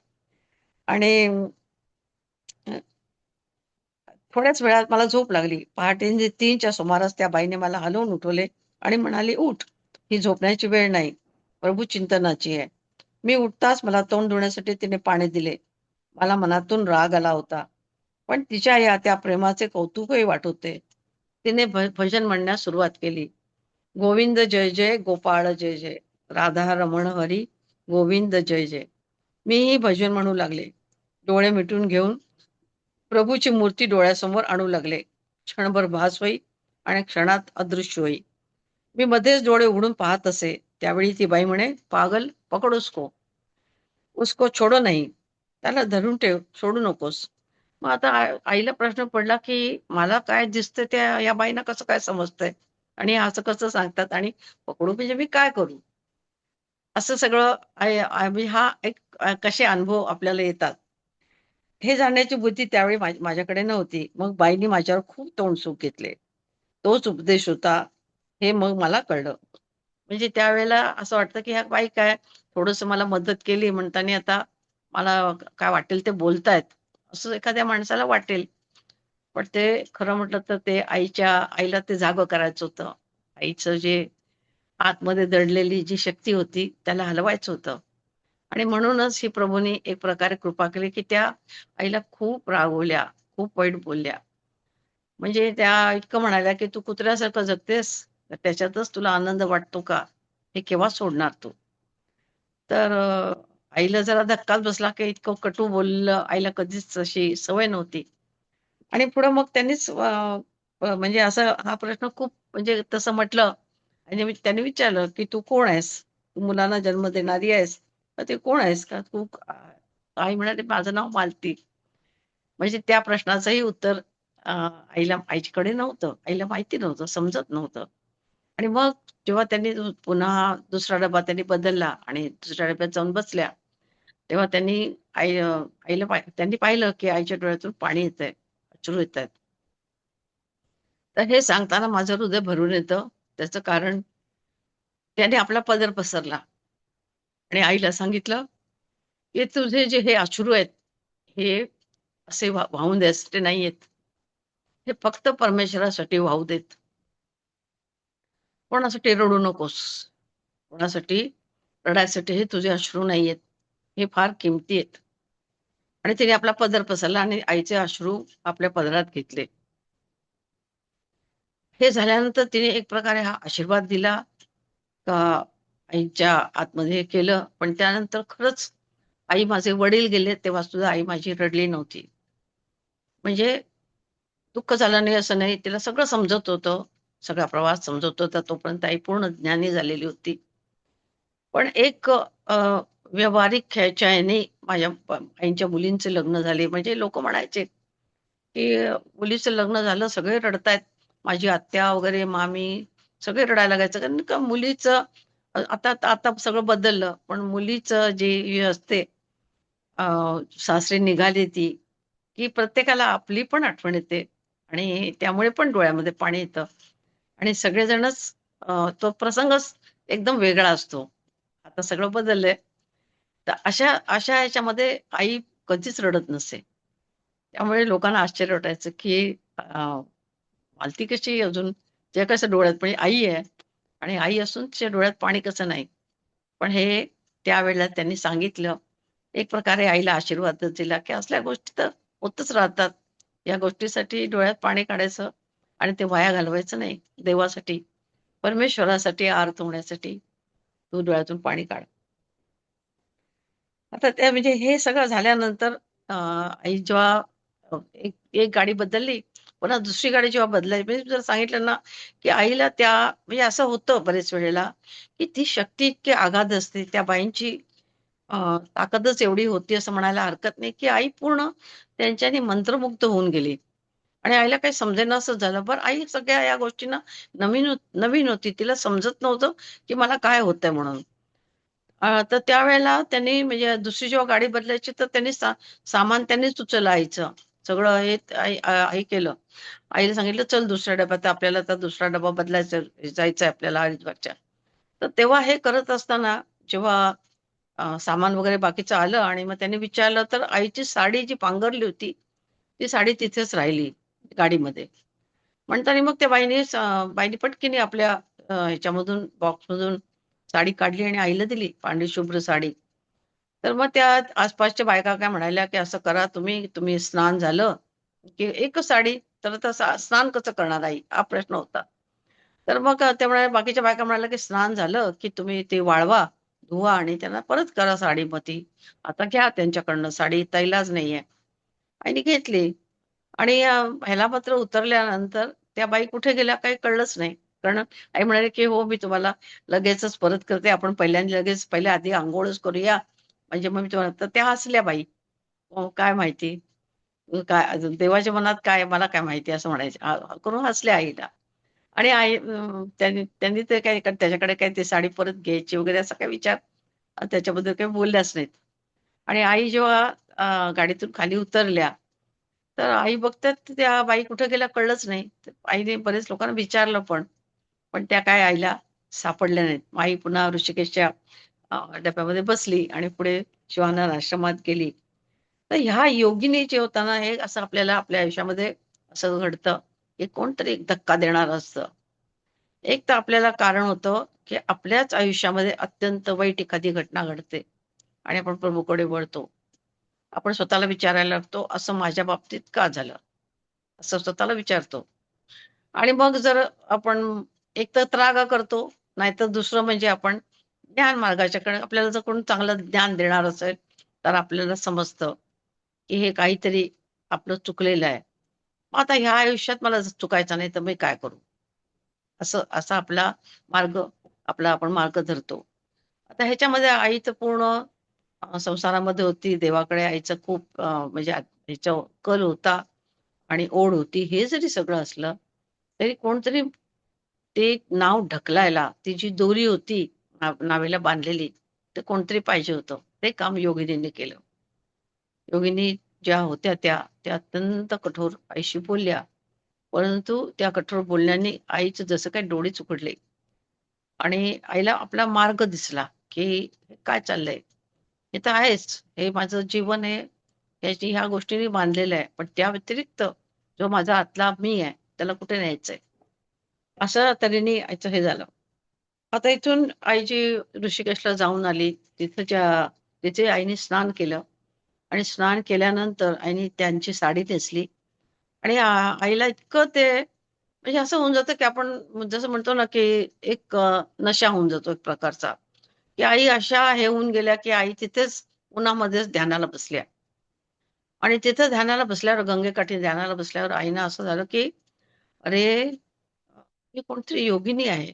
आणि अ, थोड्याच वेळात मला झोप लागली. पहाटे 3च्या सुमारास त्या बाईने मला हलवून उठवले आणि म्हणाली, "उठ. ही झोपण्याची वेळ नाही. प्रभू चिंतनाची आहे." मी उठताच मला तोंड धुण्यासाठी तिने पाणी दिले. मला मनातून राग आला होता. पण तिच्या या त्या प्रेमाचे कौतुकही वाटत होते. तिने भजन म्हणण्यास सुरुवात केली. गोविंद जय जय, गोपाळ जय जय, राधा रमण हरी, गोविंद जय जय. मीही भजन म्हणू लागले. डोळे मिटून घेऊन प्रभूची मूर्ती डोळ्यासमोर आणू लागले. क्षणभर भास होई आणि क्षणात अदृश्य होई. मी मध्येच डोळे उघडून पाहत असे. त्यावेळी ती बाई म्हणे, "पागल, पकड उसको. उसको छोडो नहीं. त्याला धरून ठेव, सोडू नकोस." मग आता आईला प्रश्न पडला, की मला काय दिसतं त्या या बाईंना कसं काय समजतंय? आणि असं कसं सांगतात आणि पकडू म्हणजे मी काय करू? असं सगळं आम्ही हा एक कसे अनुभव आपल्याला येतात. हे जाणण्याची बुद्धी त्यावेळी माझ्याकडे नव्हती. मग बाईंनी माझ्यावर खूप तोंडसुख घेतले. तोच उपदेश होता, हे मग मला कळलं. म्हणजे त्यावेळेला असं वाटतं, की ह्या बाई काय थोडंसं मला मदत केली म्हणताना आता मला काय वाटेल ते बोलतायत, असं एखाद्या माणसाला वाटेल. पण ते खरं म्हटलं तर ते आईला ते जागं करायचं होतं. आईचं जे आतमध्ये दडलेली जी शक्ती होती, त्याला हलवायचं होतं. आणि म्हणूनच ही प्रभूनी एक प्रकारे कृपा केली, की त्या आईला खूप रागवल्या, खूप वाईट बोलल्या. म्हणजे त्या इतकं म्हणाल्या, की "तू कुत्र्यासारखं जगतेस, तर त्याच्यातच तुला आनंद वाटतो का? हे केव्हा सोडणार तू?" तर आईला जरा धक्काच बसला, की इतकं कटू बोललं आईला कधीच अशी सवय नव्हती. आणि पुढं मग त्यांनीच म्हणजे असा हा प्रश्न खूप म्हणजे तसं म्हटलं आणि त्यांनी विचारलं, की "तू कोण आहेस? तू मुलांना जन्म देणारी आहेस, तर ते कोण आहेस का तू?" आई म्हणाली, "माझं नाव मालती." म्हणजे त्या प्रश्नाचंही उत्तर आईच्याकडे नव्हतं. आईला माहिती नव्हतं, समजत नव्हतं. आणि मग जेव्हा त्यांनी पुन्हा दुसरा डबा त्यांनी बदलला आणि दुसऱ्या डब्यात जाऊन बसल्या, तेव्हा आईला त्यांनी पाहिलं, की आईच्या डोळ्यातून पाणी येतंय, अश्रू येतायत. तर हे सांगताना माझं हृदय भरून येतं. त्याचं कारण त्याने आपला पदर पसरला आणि आईला सांगितलं, की "तुझे जे हे अश्रू आहेत, हे असे वाहून द्यायचे नाहीयेत. हे फक्त परमेश्वरासाठी वाहू देत. कोणासाठी रडू नकोस. कोणासाठी रडायसाठी हे तुझे अश्रू नाहीयेत. हे फार किमती आहेत." आणि तिने आपला पदर पसरला आणि आईचे अश्रू आपल्या पदरात घेतले. हे झाल्यानंतर तिने एक प्रकारे हा आशीर्वाद दिला का आईच्या आतमध्ये हे केलं. पण त्यानंतर खरंच आई माझे वडील गेले तेव्हा सुद्धा आई माझी रडली नव्हती. म्हणजे दुःख झालं नाही असं नाही. तिला सगळं समजत होतं. सगळा प्रवास समजत होता. तोपर्यंत आई पूर्ण ज्ञानी झालेली होती. पण एक व्यावहारिक ह्याच्याने माझ्या आईच्या मुलींचे लग्न झाले. म्हणजे लोकं म्हणायचे, की मुलीचं लग्न झालं, सगळे रडतायत. माझी आत्या वगैरे, मामी सगळे रडायला लागायचं. कारण का मुलीचं आता आता सगळं बदललं. पण मुलीचं जे हे असते अ, सासरी निघाली ती, की प्रत्येकाला आपली पण आठवण येते आणि त्यामुळे पण डोळ्यामध्ये पाणी येतं आणि सगळेजणच तो प्रसंगच एकदम वेगळा असतो. आता सगळं बदललंय. तर अशा अशा ह्याच्यामध्ये आई कधीच रडत नसे. त्यामुळे लोकांना आश्चर्य वाटायचं, की मालती कशी अजून तिच्या कसं डोळ्यात पण आई आहे आणि आई असून तिच्या डोळ्यात पाणी कसं नाही? पण हे त्यावेळेला त्यांनी सांगितलं. एक प्रकारे आईला आशीर्वादच दिला, की असल्या गोष्टी तर होतच राहतात. या गोष्टीसाठी डोळ्यात पाणी काढायचं आणि ते वाया घालवायचं नाही. देवासाठी, परमेश्वरासाठी आर्त होण्यासाठी तू डोळ्यातून पाणी काढ. आता त्या म्हणजे हे सगळं झाल्यानंतर आई जेव्हा एक एक गाडी बदलली, पुन्हा दुसरी गाडी जेव्हा बदलायची म्हणजे जर सांगितलं ना, की आईला त्या म्हणजे असं होतं बरेच वेळेला, की ती शक्ती इतकी अगाध असते. त्या बाईंची ताकदच एवढी होती असं म्हणायला हरकत नाही, की आई पूर्ण त्यांच्याने मंत्रमुग्ध होऊन गेली आणि आईला काही समजेनासंच झालं. बरं आई सगळ्या या गोष्टींना नवीन होती. तिला समजत नव्हतं, की मला काय होतंय म्हणून. तर त्यावेळेला त्यांनी म्हणजे दुसरी जेव्हा गाडी बदलायची तर त्यांनी सामान त्यांनीच उचललं आईचं. सगळं हे आई केलं. आईला सांगितलं, "चल दुसऱ्या डब्यात आपल्याला आता दुसरा डबा बदलायचा जायचंय आपल्याला हरिद्वारच्या." तर तेव्हा हे करत असताना जेव्हा सामान वगैरे बाकीचं आलं आणि मग त्यांनी विचारलं तर आईची साडी जी पांघरली होती, ती साडी तिथेच राहिली गाडीमध्ये. म्हणताना मग त्या बाईनी पटकीने आपल्या ह्याच्यामधून बॉक्समधून साडी काढली आणि आईला दिली, पांढरी शुभ्र साडी. तर मग त्या आसपासच्या बायका काय म्हणाल्या, की "असं करा तुम्ही, तुम्ही स्नान झालं, की एकच साडी, तर आता स्नान कसं करणार आई?" हा प्रश्न होता. तर मग त्या म्हणाल्या बाकीच्या बायका म्हणाल्या, की "स्नान झालं, की तुम्ही ते वाळवा, धुवा आणि त्यांना परत करा साडी मग ती. आता घ्या त्यांच्याकडनं साडी, आता इलाज नाहीये." आईने घेतली. आणि ह्याला मात्र उतरल्यानंतर त्या बाई कुठे गेल्या काही कळलंच नाही. कारण आई म्हणाली, की "हो, मी तुम्हाला लगेचच परत करते. आपण पहिल्यांदा लगेच पहिले आधी अंघोळच करूया. म्हणजे मग मी तुम्हाला" तर त्या हसल्या बाई. काय माहिती काय अजून देवाच्या मनात काय मला काय माहिती असं म्हणायचे. करून हसल्या आईला. आणि आई त्यांनी त्यांनी ते काय त्याच्याकडे काय ती साडी परत घ्यायची वगैरे असा काही विचार त्याच्याबद्दल काही बोलल्याच नाहीत. आणि आई जेव्हा गाडीतून खाली उतरल्या, तर आई बघतात त्या बाई कुठे गेल्या कळलंच नाही. तर आईने बरेच लोकांना विचारलं पण, पण त्या काय आईला सापडल्या नाहीत. मग आई पुन्हा ऋषिकेशच्या डब्यामध्ये बसली आणि पुढे शिवानंद आश्रमात गेली. तर ह्या योगिनी जे होता ना, हे असं आपल्याला आपल्या आयुष्यामध्ये असं घडतं, की कोणतरी एक धक्का देणारं असतं. एक तर आपल्याला कारण होतं, की आपल्याच आयुष्यामध्ये अत्यंत वाईट एखादी घटना घडते आणि आपण प्रभूकडे वळतो. आपण स्वतःला विचारायला लागतो, असं माझ्या बाबतीत का झालं? असं स्वतःला विचारतो. आणि मग जर आपण एक तर त्रागा करतो, नाहीतर दुसरं म्हणजे आपण ज्ञान मार्गाच्याकडे आपल्याला जर कोणी चांगलं ज्ञान देणार असेल, तर आपल्याला समजतं, की हे काहीतरी आपलं चुकलेलं आहे. मग आता ह्या आयुष्यात मला चुकायचं नाही, तर मी काय करू? असं असा आपला मार्ग आपण मार्ग धरतो. आता ह्याच्यामध्ये आईचं पूर्ण संसारामध्ये होती. देवाकडे आईचं खूप म्हणजे ह्याच्या कल होता आणि ओढ होती. हे जरी सगळं असलं, तरी कोणतरी ते नाव ढकलायला ती जी दोरी होती नावेला बांधलेली, ते कोणतरी पाहिजे होतं. ते काम योगिनींनी केलं. योगिनी ज्या होत्या त्या अत्यंत कठोर आईशी बोलल्या. परंतु त्या कठोर बोलण्याने आईचे जसं काही डोळेच उघडले आणि आईला आपला मार्ग दिसला, की हे काय चाललंय? हे तर आहेच. हे माझं जीवन आहे. ह्या गोष्टींनी बांधलेलं आहे. पण त्या व्यतिरिक्त जो माझा आतला मी आहे, त्याला कुठे न्यायचंय? अशा तऱ्हेने आईचं हे झालं. आता इथून आई जी ऋषिकेशला जाऊन आली, तिथे आईने स्नान केलं आणि स्नान केल्यानंतर आईने त्यांची साडी नेसली आणि आईला इतकं ते म्हणजे असं होऊन जातं, की आपण जसं म्हणतो ना, की एक नशा होऊन जातो एक प्रकारचा, की आई अशा हे होऊन गेल्या, की आई तिथेच उन्हामध्येच ध्यानाला बसल्या आणि तिथं ध्यानाला बसल्यावर गंगेकाठी ध्यानाला बसल्यावर आईनं असं झालं, की "अरे, ही कोणतरी योगिनी आहे."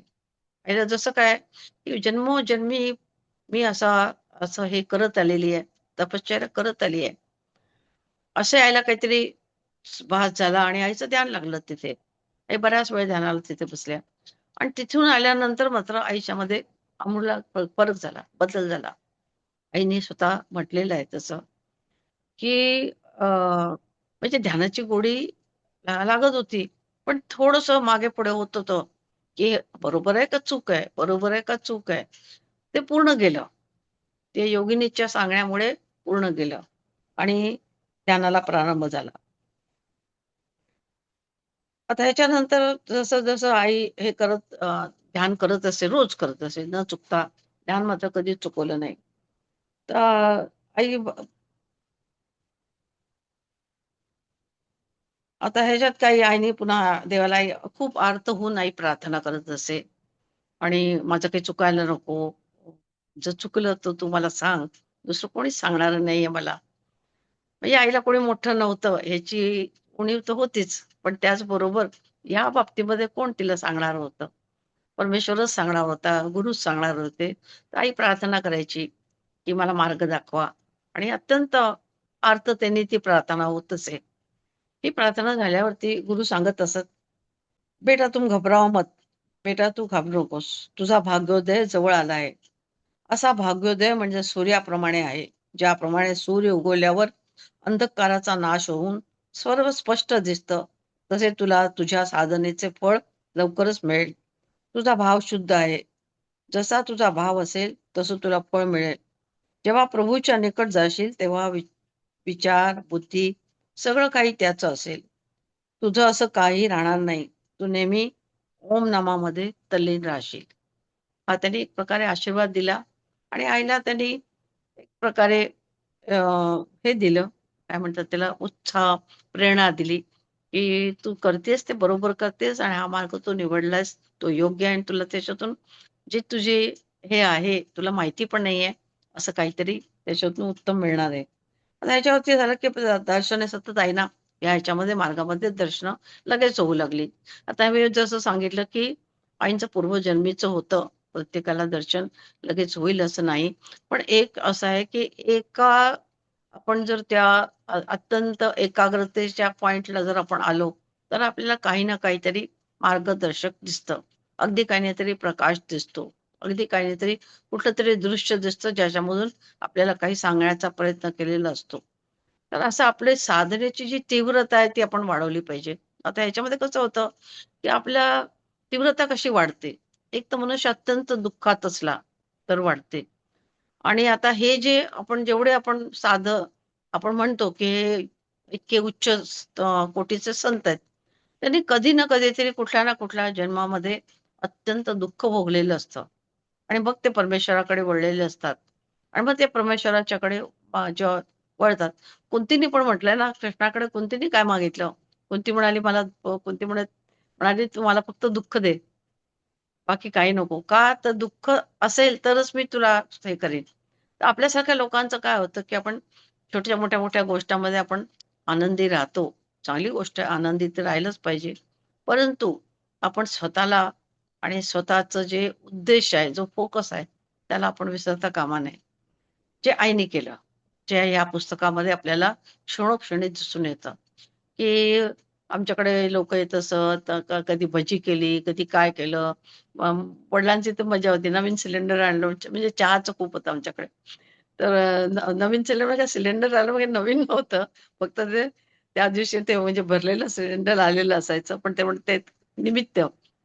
आईला जसं काय, की जन्मोजन्मी मी असं हे करत आलेली आहे, तपश्चर्या करत आली आहे. असं यायला काहीतरी भास झाला आणि आईचं ध्यान लागलं तिथे. आई बऱ्याच वेळ ध्यानाला तिथे बसल्या आणि तिथून आल्यानंतर मात्र आयुष्यामध्ये आमूलाग्र फरक झाला, बदल झाला. आईने स्वतः म्हटलेलं आहे तसं, की म्हणजे ध्यानाची गोडी लागत होती. पण थोडंसं मागे-पुढे होत होतं, की बरोबर आहे का चूक आहे? बरोबर आहे का चूक आहे? ते पूर्ण गेलं. ते योगिनीच्या सांगण्यामुळे पूर्ण गेलं आणि ध्यानाला प्रारंभ झाला. आता ह्याच्यानंतर जसं जसं आई हे करत ध्यान करत असे, रोज करत असे, न चुकता. ध्यान मात्र कधीच चुकवलं नाही. तर आई आता ह्याच्यात काही आईने पुन्हा देवाला खूप आर्त होऊन आई प्रार्थना करत असे आणि माझं काही चुकायला नको. जर चुकलं तर तू मला सांग. दुसरं कोणीच सांगणार नाहीये मला. म्हणजे आईला कोणी मोठं नव्हतं ह्याची उणीव तर होतीच. पण त्याचबरोबर या बाबतीमध्ये कोण तिला सांगणार होतं? परमेश्वरच सांगणार होता, गुरुच सांगणार होते. तर आई प्रार्थना करायची, की मला मार्ग दाखवा आणि अत्यंत आर्ततेने ती प्रार्थना होत असे. ही प्रार्थना झाल्यावरती गुरु सांगत असत, "बेटा तुम घबराओ मत. बेटा तू घाबरू नकोस. तुझा भाग्योदय जवळ आला आहे." असा भाग्योदय म्हणजे सूर्याप्रमाणे आहे. ज्याप्रमाणे सूर्य उगवल्यावर अंधकाराचा नाश होऊन सर्व स्पष्ट दिसतं, तसे तुला तुझ्या साधनेचे फळ लवकरच मिळेल. तुझा भाव शुद्ध आहे. जसा तुझा भाव असेल, तसं तुला फळ मिळेल. जेव्हा प्रभूच्या निकट जाशील, तेव्हा विचार, बुद्धी सगळं काही त्याचं असेल. तुझं असं काही राहणार नाही. तू नेहमी ओम नामामध्ये तल्लीन राहशील. हा त्यांनी एक प्रकारे आशीर्वाद दिला आणि आईला त्यांनी एक प्रकारे अ, हे दिलं, काय म्हणतात त्याला, उत्साह, प्रेरणा दिली, की "तू करतेस ते बरोबर करतेस आणि हा मार्ग तू निवडलास, तो योग्य आहे आणि तुला त्याच्यातून जे तुझे हे आहे, तुला माहिती पण नाहीये, असं काहीतरी त्याच्यातून उत्तम मिळणार आहे." आता ह्याच्यावरती झालं, की दर्शने सतत आहे ना, या ह्याच्यामध्ये मार्गामध्ये दर्शनं लगेच होऊ लागली. आता मी जसं सांगितलं, की आईंचं पूर्वजन्मीचं होतं. प्रत्येकाला दर्शन लगेच होईल असं नाही. पण एक असं आहे, की आपण जर त्या अत्यंत एकाग्रतेच्या पॉइंटला जर आपण आलो, तर आपल्याला काही ना काहीतरी मार्गदर्शक दिसतं. अगदी काही नाही तरी प्रकाश दिसतो. अगदी काही नाही तरी कुठलंतरी दृश्य दिसतं, ज्याच्यामधून आपल्याला काही सांगण्याचा प्रयत्न केलेला असतो. तर असं आपली साधनेची जी तीव्रता आहे, ती आपण वाढवली पाहिजे. आता ह्याच्यामध्ये कसं होतं, की आपल्या तीव्रता कशी वाढते? एक तर मनुष्य अत्यंत दुःखात असला, तर वाढते. आणि आता हे जे आपण जेवढे आपण साधं आपण म्हणतो, की हे इतके उच्च कोटीचे संत आहेत. त्यांनी कधी ना कधीतरी कुठल्या ना कुठल्या जन्मामध्ये अत्यंत दुःख भोगलेलं असतं आणि मग ते परमेश्वराकडे वळलेले असतात आणि मग ते परमेश्वराच्याकडे जेव्हा वळतात. कुंतीनी पण म्हटलंय ना, कृष्णाकडे कुंतीनी काय मागितलं? कुंती म्हणाली, "मला कुंती म्हणाली, "तू मला फक्त दुःख दे, बाकी काही नको." का? तर दुःख असेल तरच मी तुला हे करीन. तर आपल्यासारख्या लोकांचं काय होतं, की आपण छोट्या मोठ्या-मोठ्या गोष्टींमध्ये आपण आनंदी राहतो. चांगली गोष्ट आहे, आनंदी तर राहिलंच पाहिजे. परंतु आपण स्वतःला आणि स्वतःचं जे उद्देश आहे, जो फोकस आहे, त्याला आपण विसरता कामा नये. जे आईने केलं, जे या पुस्तकामध्ये आपल्याला क्षणोक्षणी दिसून येतं, की आमच्याकडे लोकं येत असत, कधी भजी केली, कधी काय केलं. वडिलांची तर मजा होती. नवीन सिलेंडर आणलं म्हणजे चहाचं खूप होतं आमच्याकडे. तर नवीन सिलेंडर म्हणजे सिलेंडर आलं म्हणजे नवीन नव्हतं. फक्त ते त्या दिवशी ते म्हणजे भरलेलं सिलेंडर आलेलं असायचं. पण ते निमित्त,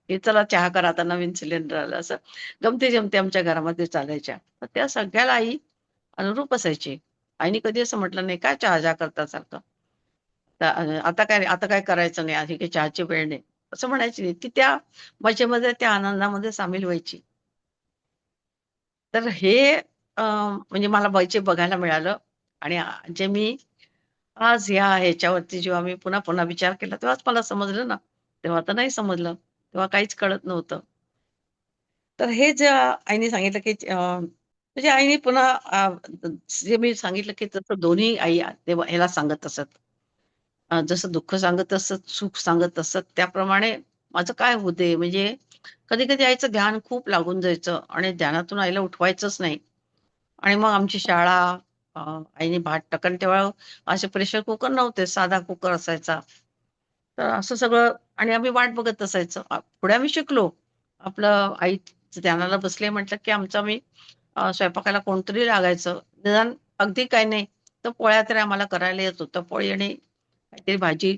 की चला चहा करा आता नवीन सिलेंडर आलं असं गमती-जमती आमच्या घरामध्ये चालायच्या. तर त्या सगळ्याला आई अनुरूप असायची. आईने कधी असं म्हटलं नाही, "काय चहा-चहा करता सारखं? आता काय करायचं नाही, आधी काही चहाची वेळ नाही." असं म्हणायची नाही. ती त्या मजेमध्ये, त्या आनंदामध्ये सामील व्हायची. तर हे म्हणजे मला बघायला मिळालं आणि जे मी आज ह्याच्यावरती जेव्हा मी पुन्हा-पुन्हा विचार केला, तेव्हाच मला समजलं ना. तेव्हा तर नाही समजलं. तेव्हा काहीच कळत नव्हतं. तर हे जे आईने सांगितलं, की म्हणजे आईने पुन्हा जे मी सांगितलं, की तसं दोन्ही आई तेव्हा ह्याला सांगत असत. जसं दुःख सांगत असत, सुख सांगत असत, त्याप्रमाणे माझं काय होऊ दे. म्हणजे कधी-कधी आईचं ध्यान खूप लागून जायचं आणि ध्यानातून आईला उठवायचंच नाही. आणि मग आमची शाळा, आईने भात कारण तेव्हा असे प्रेशर कुकर नव्हते, साधा कुकर असायचा. तर असं सगळं आणि आम्ही वाट बघत असायचो. पुढे आम्ही शिकलो. आपलं आई ध्यानाला बसले म्हटलं, की आमचं आम्ही स्वयंपाकाला कोणतरी लागायचं. निदान अगदी काही नाही, तर पोळ्या तरी आम्हाला करायला येत होतं. पोळी आणि काहीतरी भाजी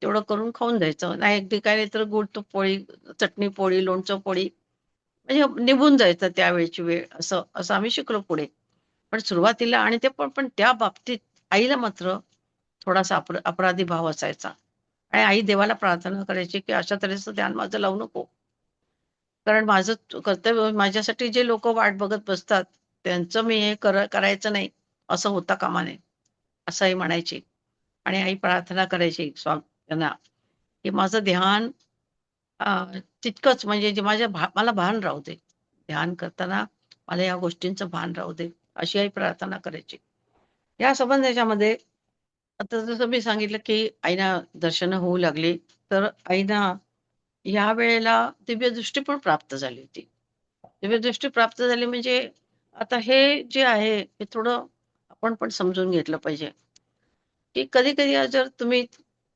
तेवढं करून खाऊन जायचं. नाही अगदी काही नाही तर गुळ तूप पोळी, चटणी पोळी, लोणचं पोळी म्हणजे निभून जायचं त्यावेळची वेळ असं असं आम्ही शिकलो पुढे. पण सुरुवातीला आणि ते पण पण त्या बाबतीत आईला मात्र थोडासा अपराधी भाव असायचा. आणि आई देवाला प्रार्थना करायची, की अशा तऱ्हेचं ध्यान माझं लावू नको. कारण माझं कर्तव्य माझ्यासाठी जे लोकं वाट बघत बसतात, त्यांचं मी हे करायचं नाही, असं होता कामा नये, असं आई म्हणायची. आणि आई प्रार्थना करायची त्यांना, की माझं ध्यान अ, तितकंच म्हणजे जे मला भान राहू दे. ध्यान करताना मला या गोष्टींचं भान राहू दे, अशी आई प्रार्थना करायची. या संबंध याच्यामध्ये आता जसं मी सांगितलं, की आईना दर्शनं होऊ लागली, तर आईना या वेळेला दिव्यदृष्टी पण प्राप्त झाली होती. दिव्यदृष्टी प्राप्त झाली म्हणजे आता हे जे आहे, हे थोडं आपण पण समजून घेतलं पाहिजे, की कधी-कधी जर तुम्ही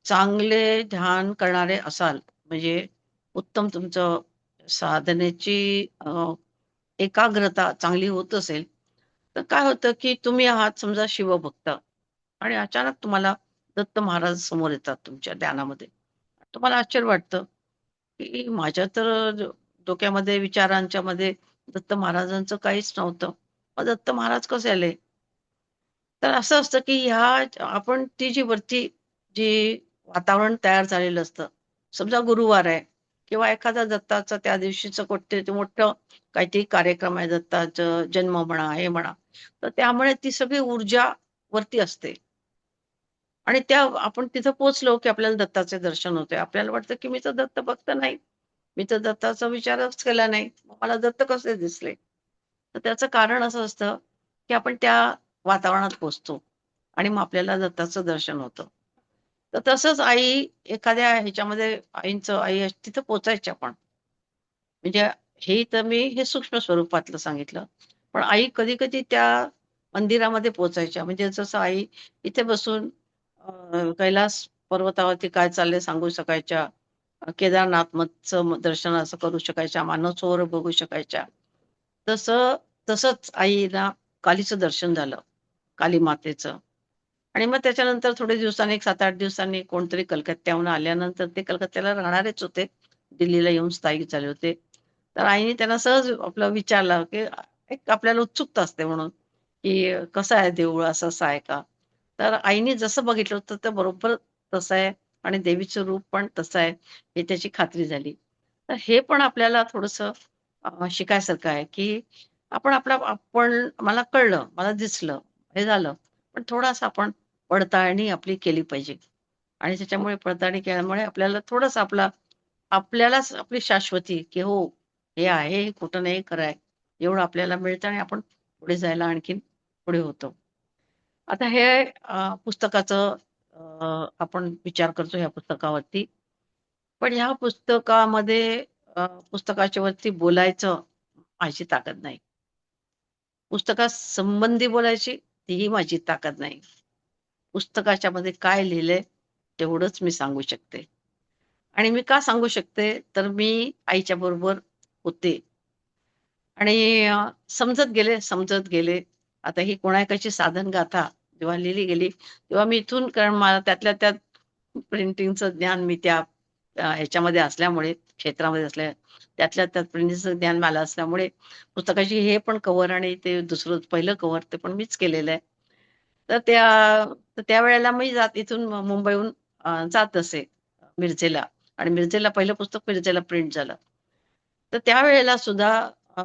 चांगले ध्यान करणारे असाल, म्हणजे उत्तम तुमचं साधनेची एकाग्रता चांगली होत असेल, तर काय होतं, की तुम्ही आहात समजा शिवभक्त आणि अचानक तुम्हाला दत्त महाराज समोर येतात तुमच्या ध्यानामध्ये. तुम्हाला आश्चर्य वाटतं, की माझ्या तर डोक्यामध्ये विचारांच्या मध्ये दत्त महाराजांचं काहीच नव्हतं. मग दत्त महाराज कसे आले? तर असं असतं, की आपण ती जी वरती जी वातावरण तयार झालेलं असतं. समजा गुरुवार आहे किंवा एखादा दत्ताचा त्या दिवशीचं कुठे ते मोठं काहीतरी कार्यक्रम आहे दत्ताचं जन्म म्हणा, हे म्हणा. तर त्यामुळे ती सगळी ऊर्जा वरती असते आणि आपण तिथं पोहोचलो, की आपल्याला दत्ताचे दर्शन होते. आपल्याला वाटतं, की मी तर दत्त भक्त नाही. मी तर दत्ताचा विचारच केला नाही. मग मला दत्त कसे दिसले? तर त्याचं कारण असं असतं, की आपण त्या वातावरणात पोहोचतो आणि मग आपल्याला दत्ताचं दर्शन होतं. तर तसंच आई एखाद्या ह्याच्यामध्ये आई तिथं पोहोचायच्या पण. म्हणजे हे सूक्ष्म स्वरूपातलं सांगितलं. पण आई कधी-कधी त्या मंदिरामध्ये पोहोचायच्या. म्हणजे जसं आई इथे बसून कैलास पर्वतावरती काय चाललंय सांगू शकायच्या. केदारनाथचं दर्शन असं करू शकायच्या. मानसरोवर बघू शकायच्या. तसं तसंच आईला कालीचं दर्शन झालं, काली मातेचं. आणि मग त्याच्यानंतर थोडे दिवसांनी, एक 7-8 दिवसांनी कोणतरी कलकत्त्याहून आल्यानंतर ते कलकत्त्याला राहणारेच होते. दिल्लीला येऊन स्थायिक झाले होते. तर आईने त्यांना सहज आपलं विचारलं, की एक आपल्याला उत्सुकता असते म्हणून, की कसं आहे देऊळ, असं-असं आहे का? तर आईने जसं बघितलं होतं, तर बरोबर तसं आहे आणि देवीचं रूप पण तसं आहे, हे त्याची खात्री झाली. तर हे पण आपल्याला थोडंसं शिकायसारखं आहे, की आपण मला कळलं, मला दिसलं, हे झालं. पण थोडासा आपण पडताळणी आपली केली पाहिजे आणि त्याच्यामुळे पडताळणी केल्यामुळे आपल्याला थोडंसं आपल्यालाच आपली शाश्वती, की हो, हे आहे, हे खोटं नाही, खरं आहे. एवढं आपल्याला मिळतं आणि आपण पुढे जायला आणखीन पुढे होतो. आता हे पुस्तकाचं आपण विचार करतो ह्या पुस्तकावरती. पण ह्या पुस्तकामध्ये पुस्तकाच्या वरती बोलायचं माझी ताकद नाही. पुस्तकासंबंधी बोलायची तीही माझी ताकद नाही. पुस्तकाच्या मध्ये काय लिहिलंय तेवढंच मी सांगू शकते. आणि मी का सांगू शकते, तर मी आईच्या बरोबर होते. आणि समजत गेले, समजत गेले. आता ही कोणाकाची साधन गाथा जेव्हा लिहिली गेली, तेव्हा मी इथून कारण मला त्यातल्या त्यात प्रिंटिंगचं ज्ञान मी त्या ह्याच्यामध्ये असल्यामुळे, क्षेत्रामध्ये त्यातल्या त्यात प्रिंटिंगचं ज्ञान मला असल्यामुळे पुस्तकाची हे पण कव्हर आणि ते दुसरं पहिलं कव्हर ते पण मीच केलेलं आहे. तर त्यावेळेला मी इथून मुंबईहून जात असे मिरजेला आणि मिरजेला पहिलं पुस्तक मिरजेला प्रिंट झालं. तर त्यावेळेला सुद्धा अ,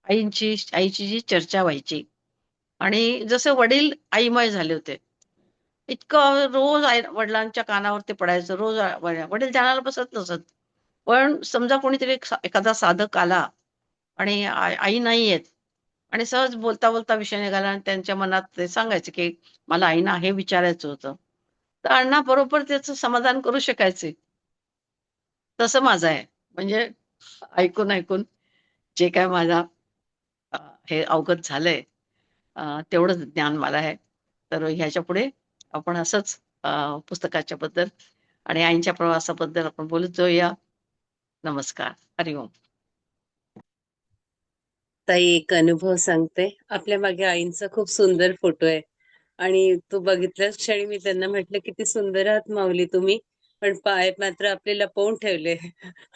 आईची जी चर्चा व्हायची आणि जसे वडील आईमय झाले होते. इतकं रोज वडिलांच्या कानावर ते पडायचं. रोज वडील ध्यानाला बसत नसत. पण समजा कोणीतरी एखादा साधक आला आणि आई नाही येत आणि सहज बोलता-बोलता विषय निघाला आणि त्यांच्या मनात ते सांगायचे, की मला आईना हे विचारायचं होतं. तर अण्णा बरोबर त्याचं समाधान करू शकायचे. तसं माझं आहे. म्हणजे ऐकून जे काही माझा अ, हे अवगत झालंय तेवढंच ज्ञान मला आहे. तर ह्याच्यापुढे आपण असंच पुस्तकाच्या बद्दल आणि आईंच्या प्रवासाबद्दल आपण बोलत जाऊया. नमस्कार. हरी ओम. ताई एक अनुभव सांगते. आपल्या मागे आईंचा खूप सुंदर फोटो आहे आणि तो बघितल्याच क्षणी मी त्यांना म्हटलं, किती सुंदर आहात माऊली तुम्ही, पण पाय मात्र आपले लपवून ठेवले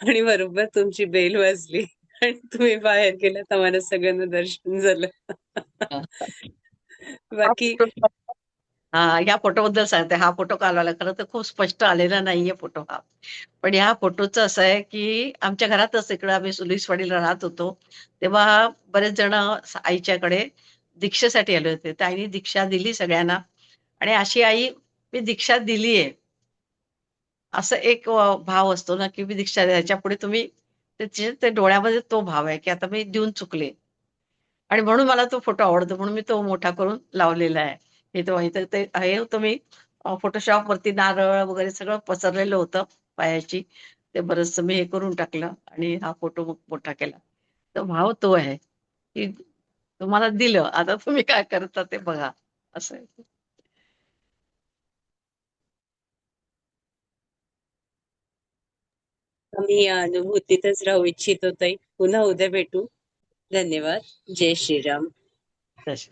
आणि बरोबर तुमची बेल वाजली आणि तुम्ही बाहेर गेलात, आम्हाला सगळ्यांना दर्शन झालं. हा बाकी फोटो ह्या फोटोबद्दल सांगते. हा फोटो काल आला. खरं तर खूप स्पष्ट आलेला नाहीये फोटो हा. पण ह्या फोटोचं असं आहे, की आमच्या घरातच इकडं आम्ही सुलीसवाडीला राहत होतो. तेव्हा बरेच जण आईच्याकडे दीक्षेसाठी आले होते. तर आईने दीक्षा दिली सगळ्यांना आणि अशी आई, मी दीक्षा दिलीये, असं एक भाव असतो ना, की मी दीक्षा ह्याच्यापुढे तुम्ही ते डोळ्यामध्ये तो भाव आहे, की आता मी देऊन चुकले. आणि म्हणून मला तो फोटो आवडतो म्हणून मी तो मोठा करून लावलेला आहे. हे तो इथं ते हे होतं मी फोटोशॉपवरती नारळ वगैरे सगळं पसरलेलं होतं पायाची. ते बरचसं मी हे करून टाकलं आणि हा फोटो मग मोठा केला. तर भाव तो आहे, की तुम्हाला दिलं, आता तुम्ही काय करता ते बघा, असं आहे. आम्ही या अनुभूतीतच राहू इच्छितो ताई. पुन्हा उद्या भेटू. धन्यवाद. जय श्रीराम. तशी.